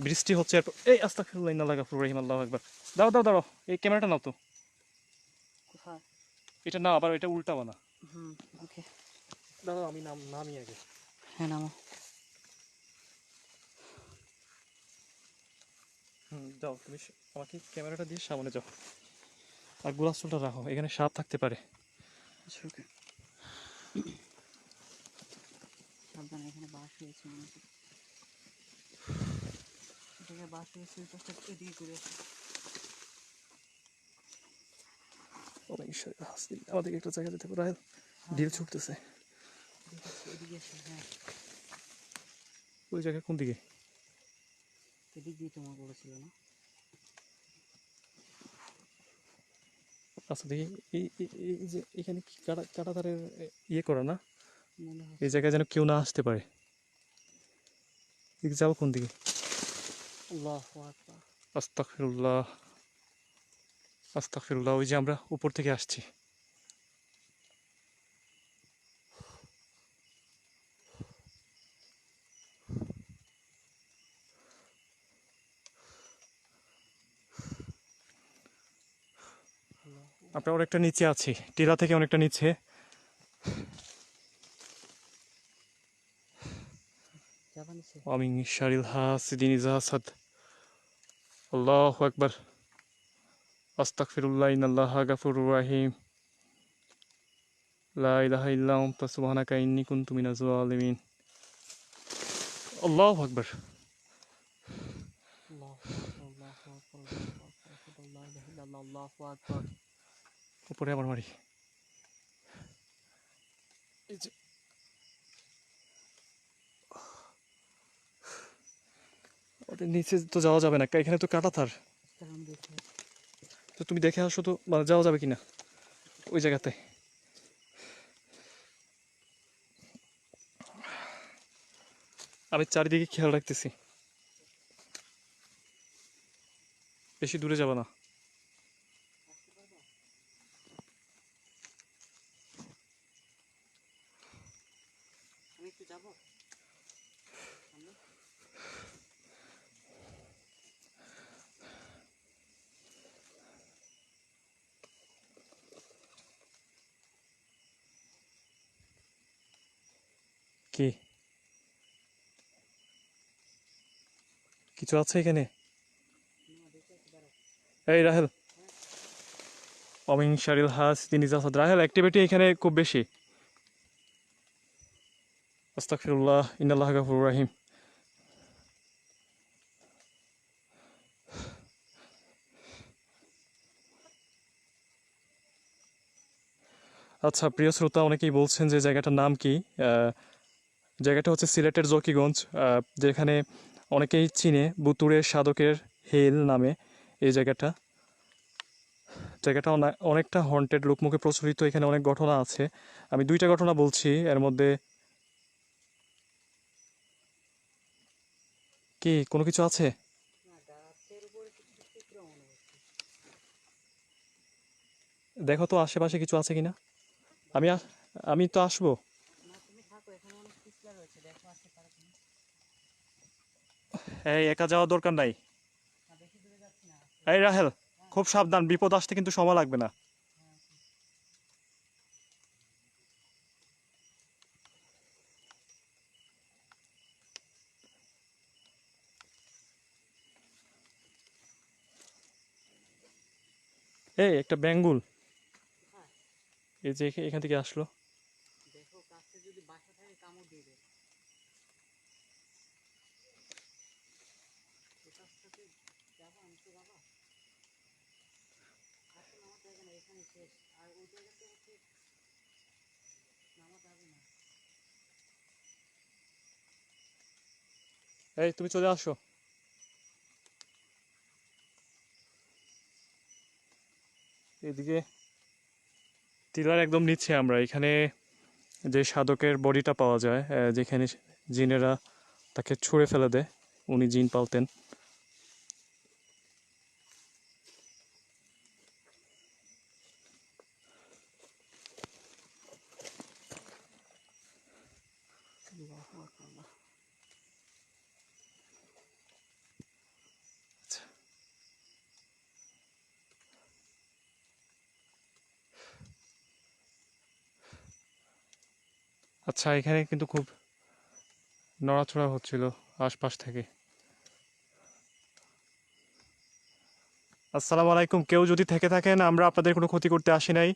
বৃষ্টি হচ্ছে। এরপর এই আস্তাগফিরুল্লাহ ইন্নাল্লাহা গাফুরুর রহিম, আল্লাহু আকবার। দাও দাও দাও, এই ক্যামেরাটা নাও তো। কোথায়? এটা না, আবার এটা উল্টাবা না। হুম, ওকে। দাও আমি নামি আগে। হ্যাঁ, নামো। যাও তুমি, আমাকে ক্যামেরাটা দিয়ে সামনে যাও। আর গোলাপজলটা রাখো, এখানে সাপ থাকতে পারে। আচ্ছা, ওকে। সাবধানে, এখানে বাস রয়েছে মনে হচ্ছে। এখানে বাস রয়েছে, ওই পাশটা এদিকে ঘুরে আসো। ওয়ামিং শারিল হাসিদিন, আমাদেরকে একটা জায়গা দিতে হবে রাহেল, হ্যাঁ ঢিল হ্যাঁ, ছুটতেছে। দেখেছি, এদিকে আসো। হ্যাঁ, ওই জায়গা কোন দিকে? এদিক দিয়ে তোমার বলেছিল না? আচ্ছা দেখি, এই যে এখানে কি কাটাতারের ইয়ে করা না? মনে এই হচ্ছে। জায়গায় যেন কেউ না আসতে পারে। এদিকে যাবো কোন দিকে? আল্লাহু আকবার। আস্তাগফিরুল্লাহ, আস্তাগফিরুল্লাহ। ওই যে আমরা উপর থেকে আসছি। আমরা অনেকটা নিচে আছি, টিলা থেকে অনেকটা নিচে। যাবা নিচে? ওয়ামিং শারিল হাসিদিন ইজাসাদ, আল্লাহু আকবার। আস্তাগফিরুল্লাহ ইন্নাল্লাহা গাফুরুর রহিম, লা ইলাহা ইল্লা আনতা সুবহানাকা ইন্নী কুনতু মিনাজ জালিমিন। আল্লাহু আকবার। আল্লাহু আকবার, আল্লাহু আকবার, আল্লাহু আকবার, আশহাদু আল্লা ইলাহা ইল্লাল্লাহ, আল্লাহু আকবার। উপরে আবার মারি। এই যে ওদের নিচে তো যাওয়া যাবে না, এখানে তো কাঁটাতার। তাহলে আমি দেখে আসি। তো তুমি দেখে আসো তো, মানে যাওয়া যাবে কিনা ওই জায়গাতে। আমি চারিদিকে খেয়াল রাখতেছি, বেশি দূরে যাবে না। আসতে পারবা? আমি একটু যাবো সামনে। কি কিছু আছে এখানে? না, দেখে আসি, দাঁড়াও। এই রাহেল, হ্যাঁ, অমিন শারিল হাস তিনিজা সাদ রাহেল অ্যাক্টিভিটি এখানে খুব বেশি। আস্তাগফিরুল্লাহ ইন্নাল্লাহা গাফুরুর রাহিম। আচ্ছা প্রিয় শ্রোতা, অনেকেই বলছেন যে জায়গাটার নাম কি। জায়গাটা হচ্ছে সিলেটের জকিগঞ্জ, যেখানে অনেকেই চিনে বুতুরের সাধকের হিল নামে এই জায়গাটা। জায়গাটা অনেকটা হন্টেড, লোকমুখে প্রচলিত, এখানে অনেক ঘটনা আছে। আমি দুইটা ঘটনা বলছি এর মধ্যে। কি কোনো কিছু আছে? না, গাছের উপরে কিছু চিত্র মনে হচ্ছে। দেখো তো আশেপাশে কিছু আছে কিনা। আমি আমি তো আসবো। না, তুমি থাকো, এখানে অনেক পিছলা রয়েছে, দেখো আসতে পারো কিনা। এই একা যাওয়ার দরকার নাই। না, বেশি দূরে যাচ্ছি না। এই রাহেল, খুব সাবধান, বিপদ আসতে কিন্তু সময় লাগবে না। হ্যাঁ, এই একটা বেঙ্গুল, কোথায়? এই যে এখান থেকে আসলো। দেখো কাছে যদি বাসা থাকে কামড় দিয়ে দেয়। ওই কাছটাতে যাবো আমি তো বাবা। আসলে আমার জায়গা না, এখানে শেষ। আর ওই জায়গাতে হচ্ছে নামা যাবে না। এই তুমি চলে আসো। এদিকে টিলার একদম নিচে আমরা, এখানে যে সাধকের বডিটা পাওয়া যায়, যেখানে জিনেরা তাকে ছুঁড়ে ফেলে দেয়, উনি জিন পালতেন। আল্লাহু আকবার। আচ্ছা এখানে কিন্তু খুব নড়াচড়া হচ্ছিল আশপাশ থেকে। আসসালামু আলাইকুম, কেউ যদি থেকে থাকেন, আমরা আপনাদের কোনো ক্ষতি করতে আসি নাই।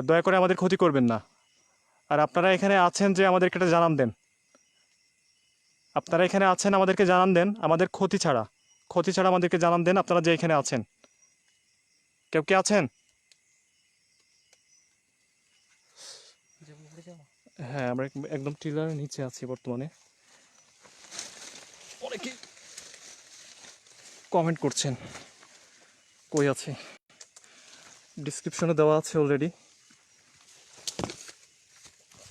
দয়া করে আমাদের ক্ষতি করবেন না। আর আপনারা এখানে আছেন যে আমাদেরকে এটা জানান দেন। আপনারা এখানে আছেন আমাদেরকে জানান দেন, আমাদের ক্ষতি ছাড়া আমাদেরকে জানান দেন আপনারা যে এখানে আছেন। কেউ কি আছেন? যাবো, উপরে যাবো। হ্যাঁ, আমরা একদম টিলারের নিচে আছি বর্তমানে। অনেকে কমেন্ট করছেন কই আছে, ডিসক্রিপশনে দেওয়া আছে অলরেডি।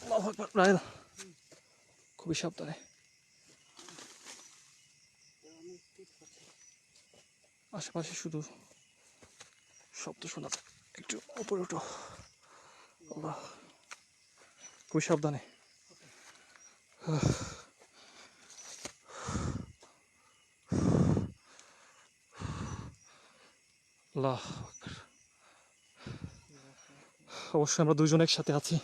আল্লাহু আকবার, রাহেল খুবই সাবধানে। আমি স্পিড করছি। আশেপাশে শুধু শব্দ শোনা যায়, একটু উপরে উঠো। আল্লাহ, খুবই সাবধানে। আল্লাহ আকবার। অবশ্যই আমরা দুইজন একসাথে আছি,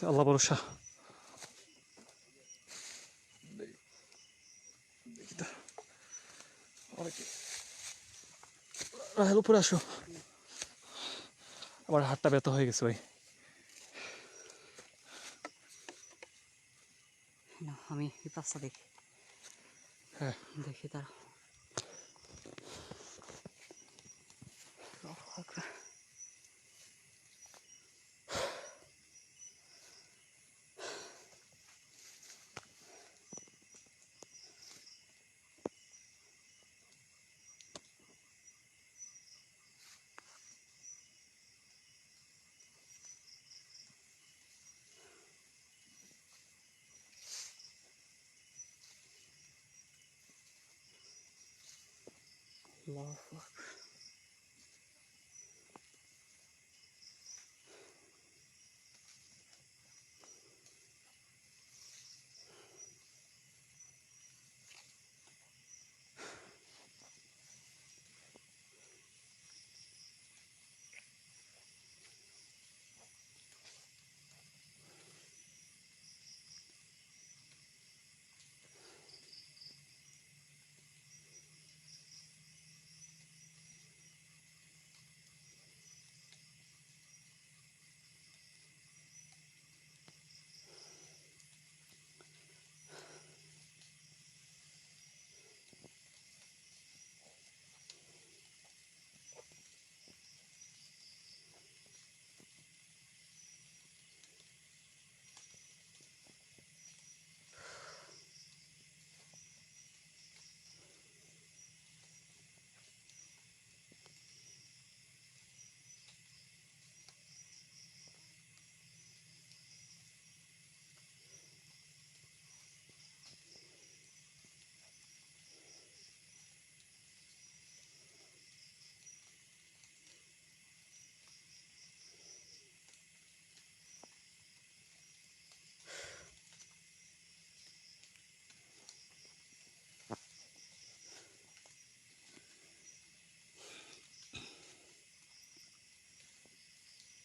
আল্লাহ ভরসা। দেখি তো, অনেকে রাহেল উপরে আসো। আমার হাতটা ব্যথা হয়ে গেছে ভাই। না, আমি এই পাশটা দেখি। হ্যাঁ, দেখি তার। আল্লাহু আকবার। আল্লাহু আকবার।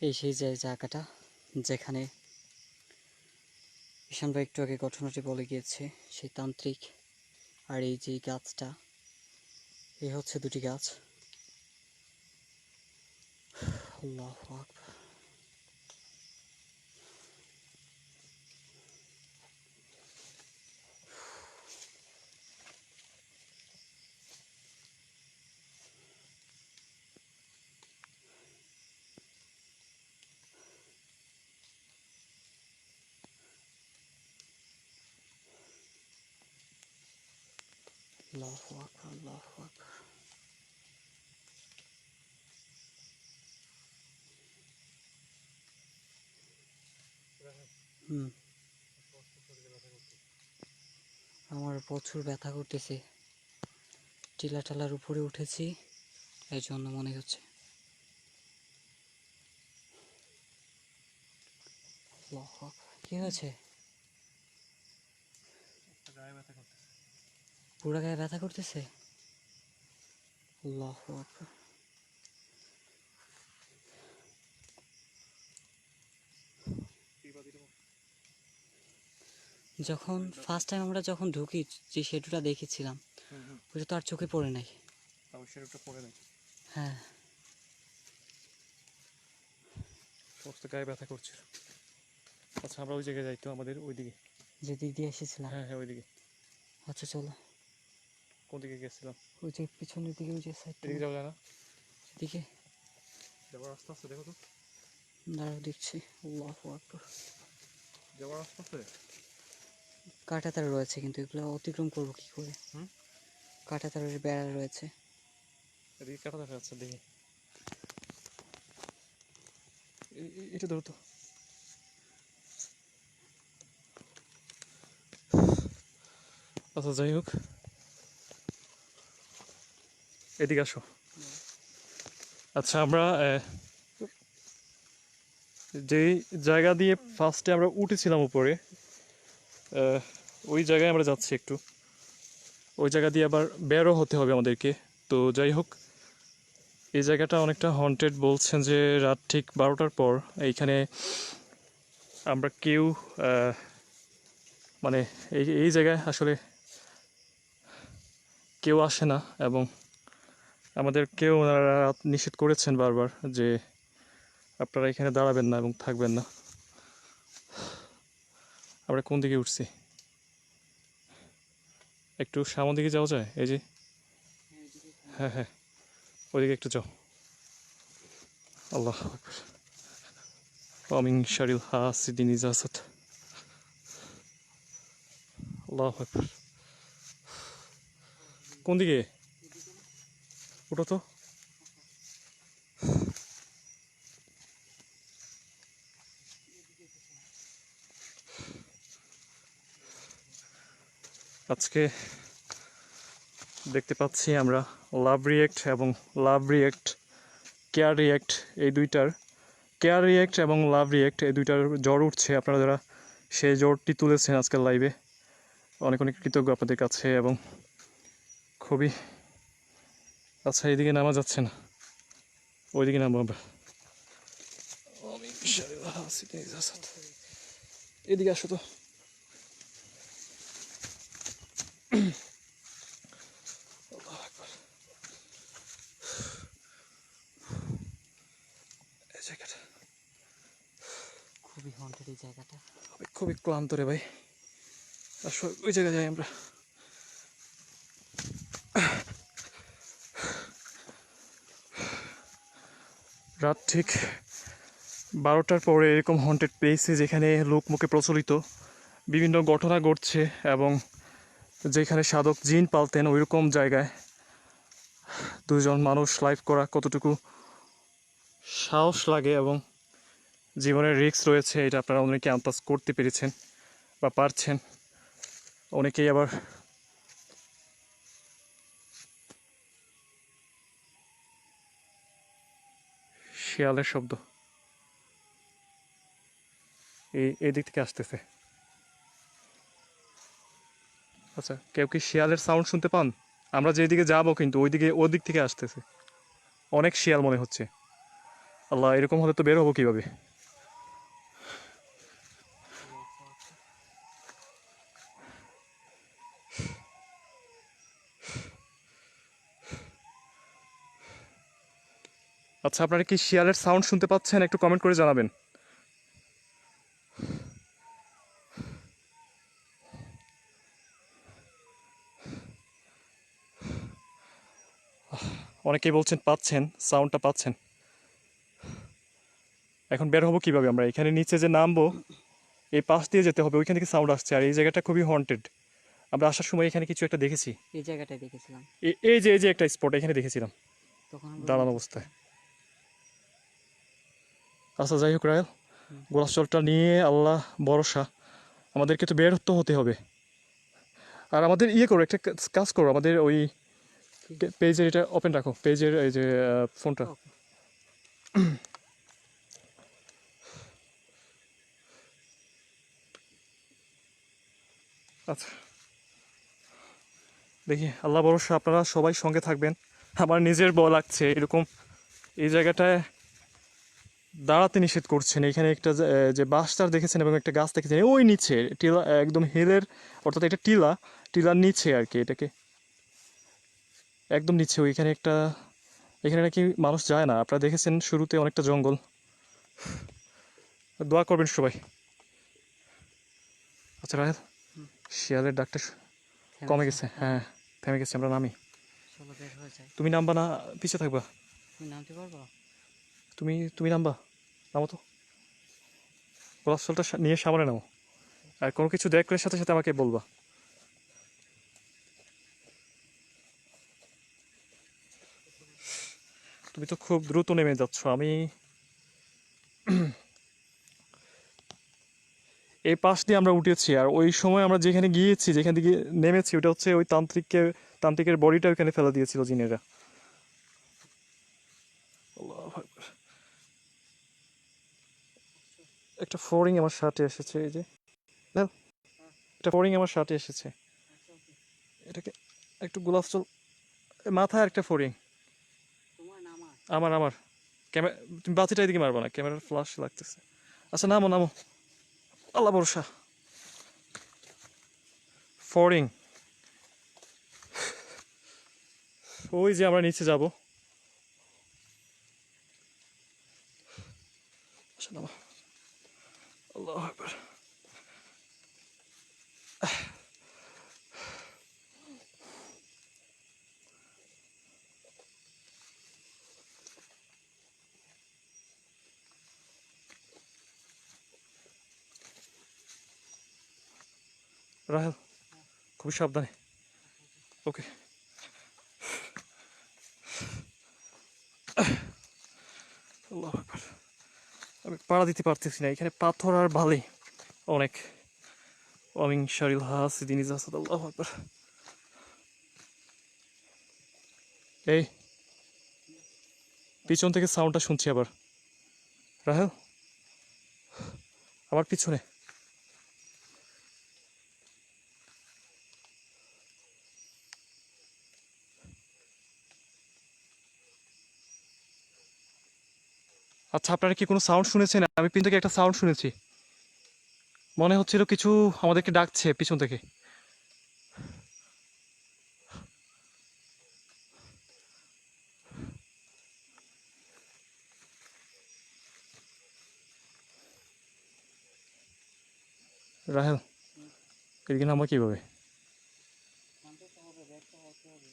এই সেই যে জায়গাটা যেখানে ঈশান ভাই একটু আগে ঘটনাটি বলে গিয়েছে, সেই তান্ত্রিক। আর এই যে গাছটা, এই হচ্ছে দুটি গাছ। আল্লাহু আকবার। আল্লাহু আকবার, আল্লাহু আকবার। হুম, আমার প্রচুর ব্যথা করতেছে। টিলা টালার উপরে উঠেছি, এই জন্য মনে হচ্ছে। আল্লাহু আকবার। কি হয়েছে? পুরা গায়ে ব্যথা করতেছে। আল্লাহু আকবার। যখন ফার্স্ট টাইম আমরা যখন ঢুকি, যে সেতুটা দেখেছিলাম, ওটা তো আর চোখে পড়ে নাই। হ্যাঁ, সমস্ত গায়ে ব্যথা করছিল। আচ্ছা আমরা ওই জায়গায় যাই তো, আমাদের ওইদিকে। যে দিক দিয়ে এসেছিলাম। হ্যাঁ হ্যাঁ ওইদিকে। আচ্ছা চলো, কোন দিকে গেছিলাম? ওই যে পিছনের দিকে, ওই যে সাইডটা, এদিকে যাওয়া যায় না? সেদিকে। যাওয়ার রাস্তা আছে দেখো তো। দাঁড়াও দেখছি। আল্লাহু আকবার। যাওয়ার রাস্তা আছে? কাঁটা তার রয়েছে, কিন্তু এগুলো অতিক্রম করবো কি করে? হুম? কাঁটা তারের বেড়া রয়েছে। এদিকে কাটা দেখা যাচ্ছে, দেখি। এটা ধরো তো। আচ্ছা যাই হোক, এদিকে আসো। আচ্ছা আমরা যেই জায়গা দিয়ে ফার্স্টে আমরা উঠেছিলাম উপরে, ওই জায়গায় আমরা যাচ্ছি একটু। ওই জায়গা দিয়ে আবার বেরও হতে হবে আমাদেরকে। তো যাই হোক, এই জায়গাটা অনেকটা হন্টেড বলছেন, যে রাত ঠিক 12টার পর এইখানে আমরা কেউ মানে এই জায়গায় আসলে কেউ আসে না, এবং আমাদেরকেও ওনারা নিষেধ করেছেন বারবার যে আপনারা এখানে দাঁড়াবেন না এবং থাকবেন না। আমরা কোন দিকে উঠছি? একটু সামনের দিকে যাওয়া যায়? এই যে, হ্যাঁ হ্যাঁ, ওইদিকে একটু যাও। আল্লাহ আকবার। অমিন শারিল হাসিদিন ইজাসাত। আল্লাহ আকবার। কোন দিকে? ওটা তো আজকে দেখতে পাচ্ছি আমরা লাভ রিয়েক্ট এবং লাভ রিয়েক্ট, কেয়ার রিয়েক্ট, এই দুইটার, কেয়ার রিয়েক্ট এবং লাভ রিয়েক্ট এই দুইটার জ্বর উঠছে। আপনারা যারা সেই জ্বরটি তুলেছেন আজকের লাইভে, অনেক অনেক কৃতজ্ঞ আপনাদের কাছে। এবং খুবই, আচ্ছা এইদিকে নামা যাচ্ছে না, ওইদিকে নামবো আমরা। এদিকে আসো তো। এই জায়গাটা খুবই হন্টেড এই জায়গাটা। খুবই ক্লান্ত রে ভাই। আসো ওই জায়গায় যাই আমরা। রাত ঠিক 12টার পরে এরকম হন্টেড প্লেসে, যেখানে লোকমুখে প্রচলিত বিভিন্ন ঘটনা ঘটছে, এবং যেখানে সাধক জিন পালতেন, ওইরকম জায়গায় দুজন মানুষ লাইভ করা কতটুকু সাহস লাগে এবং জীবনের রিস্ক রয়েছে, এটা আপনারা অনেকে আন্দাজ করতে পেরেছেন বা পারছেন। অনেকেই আবার শিয়ালের শব্দ এই দিক থেকে আসতেছে। আচ্ছা, কেউ কি শিয়ালের সাউন্ড শুনতে পান? আমরা যেদিকে যাবো কিন্তু ওই দিক থেকে আসতেছে, অনেক শিয়াল মনে হচ্ছে। আল্লাহ, এরকম হলে তো বের হবো কিভাবে? আচ্ছা, আপনারা কি শিয়ালের সাউন্ড শুনতে পাচ্ছেন? একটু কমেন্ট করে জানাবেন। অনেকেই বলছেন পাচ্ছেন, সাউন্ডটা পাচ্ছেন। এখন বের হবো কিভাবে আমরা? এখানে নিচে যে নামবো, এই পাশ দিয়ে যেতে হবে, ওইখান থেকে সাউন্ড আসছে। আর এই জায়গাটা খুবই হন্টেড। আমরা আসার সময় এখানে কিছু একটা দেখেছি। এই জায়গাটায় দেখেছিলাম, এই যে একটা স্পট এখানে দেখেছিলাম তখন আমরা দাঁড়ানো নিচে অবস্থায়। ছিলাম। আচ্ছা, যাই হোক রায়েল, হুম। গোলাপজলটা নিয়ে আল্লাহ ভরসা, আমাদেরকে তো বের তো হতে হবে। আর আমাদের ইয়ে করো, একটা কাজ করো, আমাদের ওই কি? পেজের এটা ওপেন রাখো, পেজের এই যে ফোনটা। ওকে। আচ্ছা, দেখি, আল্লাহ ভরসা আপনারা সবাই সঙ্গে থাকবেন। আমার নিজের ভয় লাগছে এরকম এই জায়গাটায় দাঁড়াতে নিষেধ করছেন। এখানে একটা যে বাঁশটার দেখেছেন এবং একটা গাছ দেখেছেন ওই নিচে টিলা, একদম হিলের, অর্থাৎ এটা টিলার নিচে আর কি, এটাকে একদম নিচে। ওইখানে একটা, এখানে নাকি মানুষ যায় না। আপনারা দেখেছেন শুরুতে অনেকটা জঙ্গল। দোয়া করবেন সবাই। আচ্ছা রাহেল, হুম। শিয়ালের ডাকটা কমে গেছে, হ্যাঁ থেমে গেছে, আমরা নামি। চলো বের হয়ে যাই। তুমি নামবা না পিছিয়ে থাকবা? তুমি নামতে পারবো? তুমি নামবা, নামো তো, গোলাপজলটা নিয়ে সামনে নামো। আর কোনো কিছু দেখলে সাথে সাথে আমাকে বলবা। তুমি তো খুব দ্রুত নেমে যাচ্ছ। আমি এই পাশ দিয়ে আমরা উঠেছি, আর ওই সময় আমরা যেখানে গিয়েছি, যেখান থেকে নেমেছি, ওটা হচ্ছে ওই তান্ত্রিকের বডিটা ওইখানে ফেলে দিয়েছিল জিনেরা। আল্লাহু আকবার। একটা ফড়িং আমার শার্টে এসেছে, এই যে দেখ, একটা ফড়িং আমার শার্টে এসেছে। এটাকে একটু গোলাপ জল, মাথায় একটা ফড়িং। তোমার নামা। আমার ক্যামেরা, তুমি বাতিটা এদিকে মারবা না, ক্যামেরার ফ্লাশ লাগতেছে। আচ্ছা, নামো নামো, আল্লাহ ভরসা। ফড়িং, ওই যে আমরা নিচে যাব। আচ্ছা নামো, আল্লাহু আকবার। রাহেল, খুবই সাবধানে। ওকে। আল্লাহু আকবার। আমি পাড়া দিতে পারতেছি না, এখানে পাথর আর বালি অনেক। ওয়ামিন শারিল হাসিদিন ইযা হাসাদ, আল্লাহু আকবার। এই পিছন থেকে সাউন্ডটা শুনছি আবার। রাহেল, আমার পিছনে। আচ্ছা, আপনারা কি কোনো সাউন্ড শুনেছেন? আমি পিছন থেকে একটা সাউন্ড শুনেছি, মনে হচ্ছিল কিছু আমাদেরকে ডাকছে পিছন থেকে। রাহেল, এদিকে নামা কীভাবে? নামতে তো হবে, বের তো হতে হবে।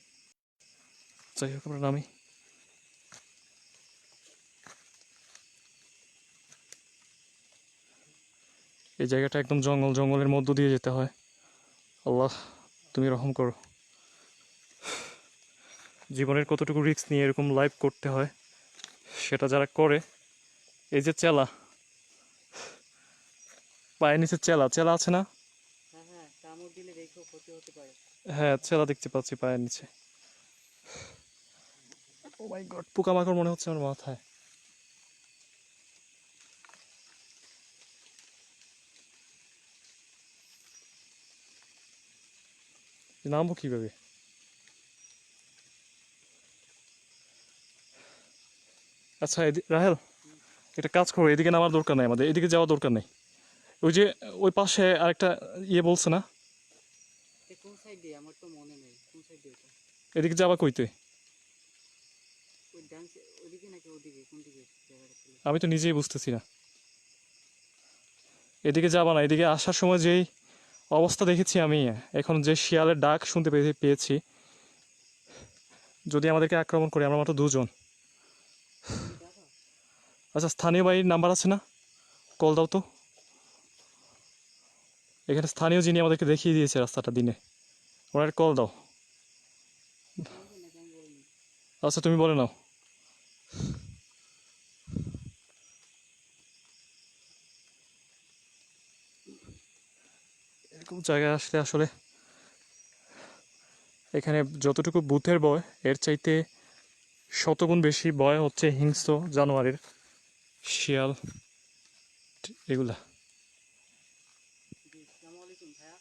যাই হোক, আমরা নামি। এই জায়গাটা একদম জঙ্গলের মধ্য দিয়ে যেতে হয়। আল্লাহ, তুমি রহম করো। জীবনের কতটুকু রিস্ক নিয়ে এরকম লাইভ করতে হয় সেটা যারা করে, এই যে চেলা, পায়ের নিচে চেলা চেলা আছে না? হ্যাঁ হ্যাঁ, কামড় দিলে দেখো ক্ষতি হতে পারে। হ্যাঁ, চেলা দেখতে পাচ্ছি পায়ের নিচে। ও মাই গড, পোকামাকড় মনে হচ্ছে আমার মাথায়। নামবো কিভাবে? আচ্ছা রাহেল, এটা কাজ করো, এদিকে নামার দরকার নেই, আমাদের এদিকে যাওয়ার দরকার নেই। ওই যে ওই পাশে আরেকটা ইয়ে বলছে না, কোন সাইড দিয়ে আমার তো মনে নেই কোন সাইড দিয়ে ওটা। এদিকে যাওয়া কইতে? ওই ডান ওইদিকে নাকি ওদিকে কোন দিকে জায়গাটা ছিল? আমি তো নিজেই বুঝতেছি না। এদিকে যাবা না, এদিকে আসার সময় যেই অবস্থা দেখেছি আমি, এখন যে শিয়ালের ডাক শুনতে পেয়েছি, যদি আমাদেরকে আক্রমণ করে, আমরা মাত্র দুজন। তুমি যাবা? আচ্ছা, স্থানীয় বাড়ির নাম্বার আছে না? কল দাও তো। এখানে স্থানীয় যিনি আমাদেরকে দেখিয়ে দিয়েছে রাস্তাটা দিনে, ওনার কল দাও। বলবে নাকি আমি বলিনি? আচ্ছা, তুমি বলে নাও। এরকম জায়গায় আসলে আসলে এখানে যতটুকু ভূতের ভয়, এর চাইতে শতগুণ বেশি ভয় হচ্ছে হিংস্র জানোয়ারের, শিয়াল, এগুলা। জি আসসালামু আলাইকুম ভাইয়া।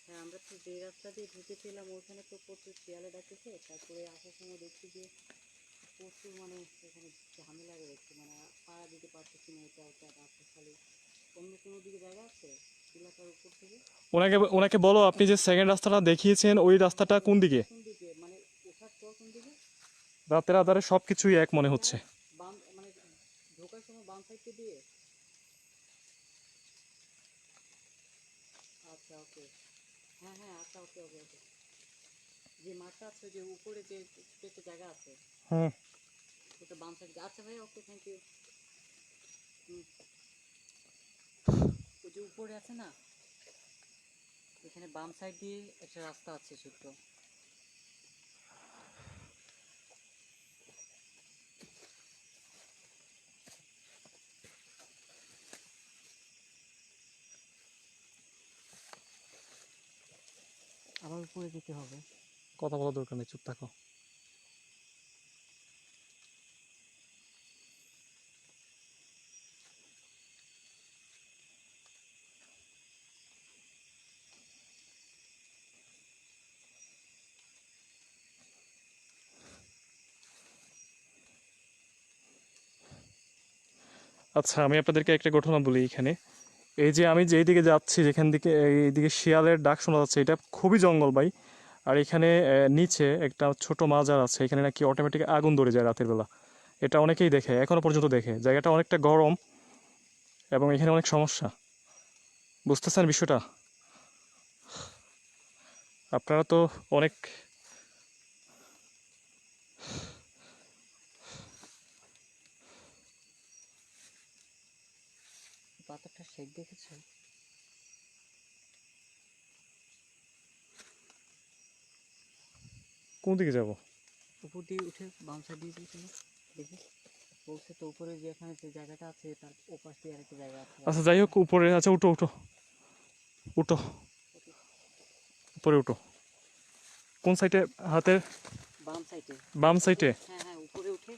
হ্যাঁ আমরা তো যে রাস্তা দিয়ে ঢুকেছিলাম ওখানে তো প্রচুর শিয়ালে ডাকতেছে, তারপরে আসার সময় দেখছি যে প্রচুর মানে এখানে ঝামেলা রয়েছে, মানে পাড়া দিতে পারতেছি না, এটা ওটা রাস্তা খালি। অন্য কোনো দিকে জায়গা আছে এলাকার উপর থেকে? ওনাকে ওনাকে বলো, আপনি যে সেকেন্ড রাস্তাটা দেখিয়েছেন ওই রাস্তাটা কোন দিকে? কোন দিকে মানে ওঠার পর কোন দিকে? রাতের আধারে সব কিছুই এক মনে হচ্ছে। বাম মানে ঢোকার সময় বাম সাইডে দিয়ে? আচ্ছা ওকে। হ্যাঁ হ্যাঁ আচ্ছা ওকে ওকে ওকে। যে মাঠটা আছে যে উপরে যে একটা জায়গা আছে হুম। ওটা বাম সাইডে। আচ্ছা ভাই ওকে থ্যাংক ইউ। ওই যে উপরে আছে না এখানে বাম সাইড দিয়ে একটা রাস্তা আছে ছোট্ট। আবার উপরে যেতে হবে। কথা বলার দরকার নেই, চুপ থাকো। আচ্ছা, আমি আপনাদেরকে একটা ঘটনা বলি এখানে। এই যে আমি যেই দিকে যাচ্ছি, যেখান দিকে এইদিকে শিয়ালের ডাক শোনা যাচ্ছে, এটা খুবই জঙ্গল ভাই। আর এখানে নিচে একটা ছোট মাজার আছে, এখানে নাকি অটোমেটিক আগুন ধরে যায় রাতের বেলা। এটা অনেকেই দেখে, এখনো পর্যন্ত দেখে। জায়গাটা অনেকটা গরম এবং এখানে অনেক সমস্যা। বুঝতেছেন বিষয়টা? আপনারা তো অনেক। পাথরটা শেক দেখেছো? কোন দিকে যাব? উপর দিয়ে উঠে বাম সাইড দিয়ে যেতে দেখি। বলছে তো উপরে যে এখানে যে জায়গাটা আছে তার ওপাশ দিয়ে আরেকটা জায়গা আছে আচ্ছা, যাই হোক, উপরে আছে। উঠো উঠো উঠো, উপরে উঠো। কোন সাইডে? হাতের বাম সাইডে। বাম সাইডে? হ্যাঁ হ্যাঁ উপরে উঠে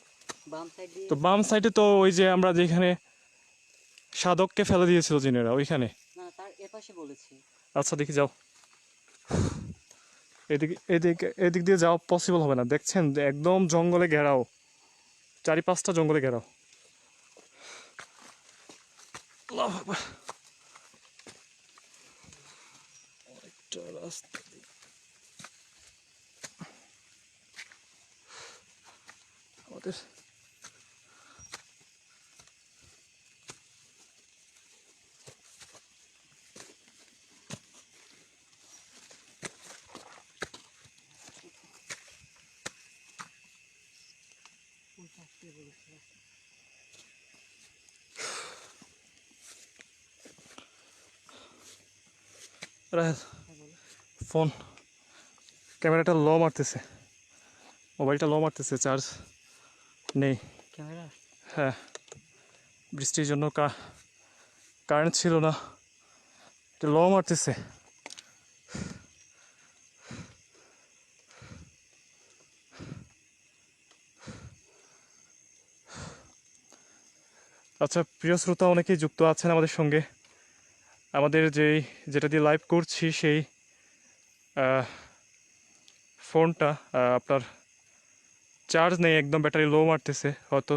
বাম সাইড দিয়ে। তো বাম সাইডে তো ওই যে আমরা যেখানে সাধককে ফেলে দিয়েছিল জিনেরা, ওইখানে। না তার এপাশে বলেছি। আচ্ছা, দেখি যাও। এদিক দিয়ে যাওয়া পসিবল হবে না, দেখছেন যে একদম জঙ্গলে ঘেরাও, চারিপাশটা জঙ্গলে ঘেরাও। আল্লাহু আকবার। একটা রাস্তা। আমাদের ওই পাশ দিয়ে বলেছি। রাহেল, হ্যাঁ বলো। ফোন, ক্যামেরাটা ল মারতেছে, মোবাইলটা ল মারতেছে, চার্জ নেই। ক্যামেরা? হ্যাঁ, বৃষ্টির জন্য কারেন্ট ছিল না, এটা ল মারতেছে। আচ্ছা, প্রিয় শ্রোতা অনেকেই যুক্ত আছেন আমাদের সঙ্গে। আমাদের যেটা দিয়ে লাইভ করছি সেই ফোনটা আপনার চার্জ নেই, একদম ব্যাটারি লো মারতেছে, হয়তো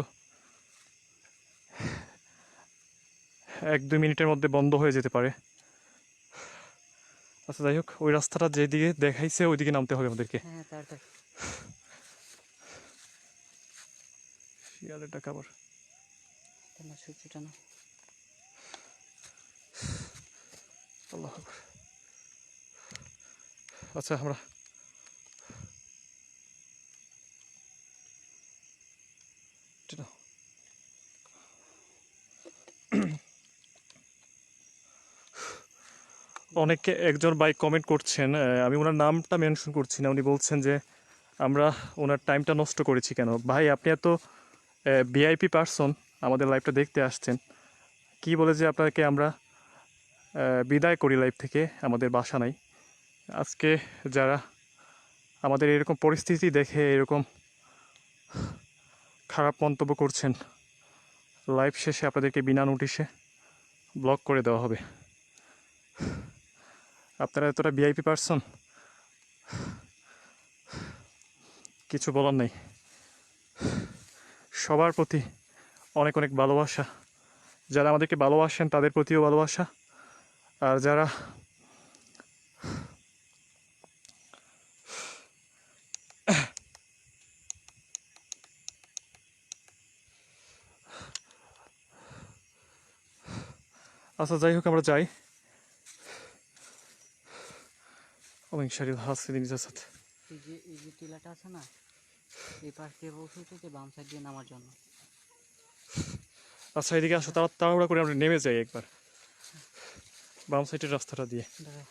1-2 মিনিটের মধ্যে বন্ধ হয়ে যেতে পারে। আচ্ছা যাই হোক, ওই রাস্তাটা যেদিকে দেখাইছে ওইদিকে নামতে হবে আমাদেরকে। হ্যাঁ তাড়াতাড়ি। শিয়ালের ডাক আবার। টানা সূর্য টানা। আল্লাহ আকবার। আচ্ছা আমরা এটা নাও। অনেকে একজন ভাই কমেন্ট করছেন, আমি ওনার নামটা মেনশন করছি না, উনি বলছেন যে আমরা ওনার টাইমটা নষ্ট করেছি কেন। ভাই আপনি এত ভিআইপি পার্সন, আমাদের লাইভটা দেখতে আসছেন, কি বলে যে আপনাকে আমরা বিদায় করি লাইভ থেকে, আমাদের বাসা নাই। আজকে যারা আমাদের এরকম পরিস্থিতি দেখে এরকম খারাপ মন্তব্য করছেন, লাইভ শেষে আপনাদেরকে বিনা নোটিশে ব্লক করে দেওয়া হবে। আপনারা এতটা ভিআইপি পার্সন, কিছু বলার নেই। সবার প্রতি অনেক অনেক ভালোবাসা, যারা আমাদেরকে ভালোবাসেন তাদের প্রতিও ভালোবাসা, আর যারা আচ্ছা যাই হোক আমরা যাই। অমিন শারিল হাসিদিন জাসাদ। এই যে টিলাটা আছে না, এই পাশ দিয়ে পৌঁছতে যে বাম সাইড দিয়ে নামার জন্য। আচ্ছা এদিকে আসো, তাড়াহুড়া করে আমরা নেমে যাই একবার বাম সাইডের রাস্তাটা দিয়ে। দাঁড়া।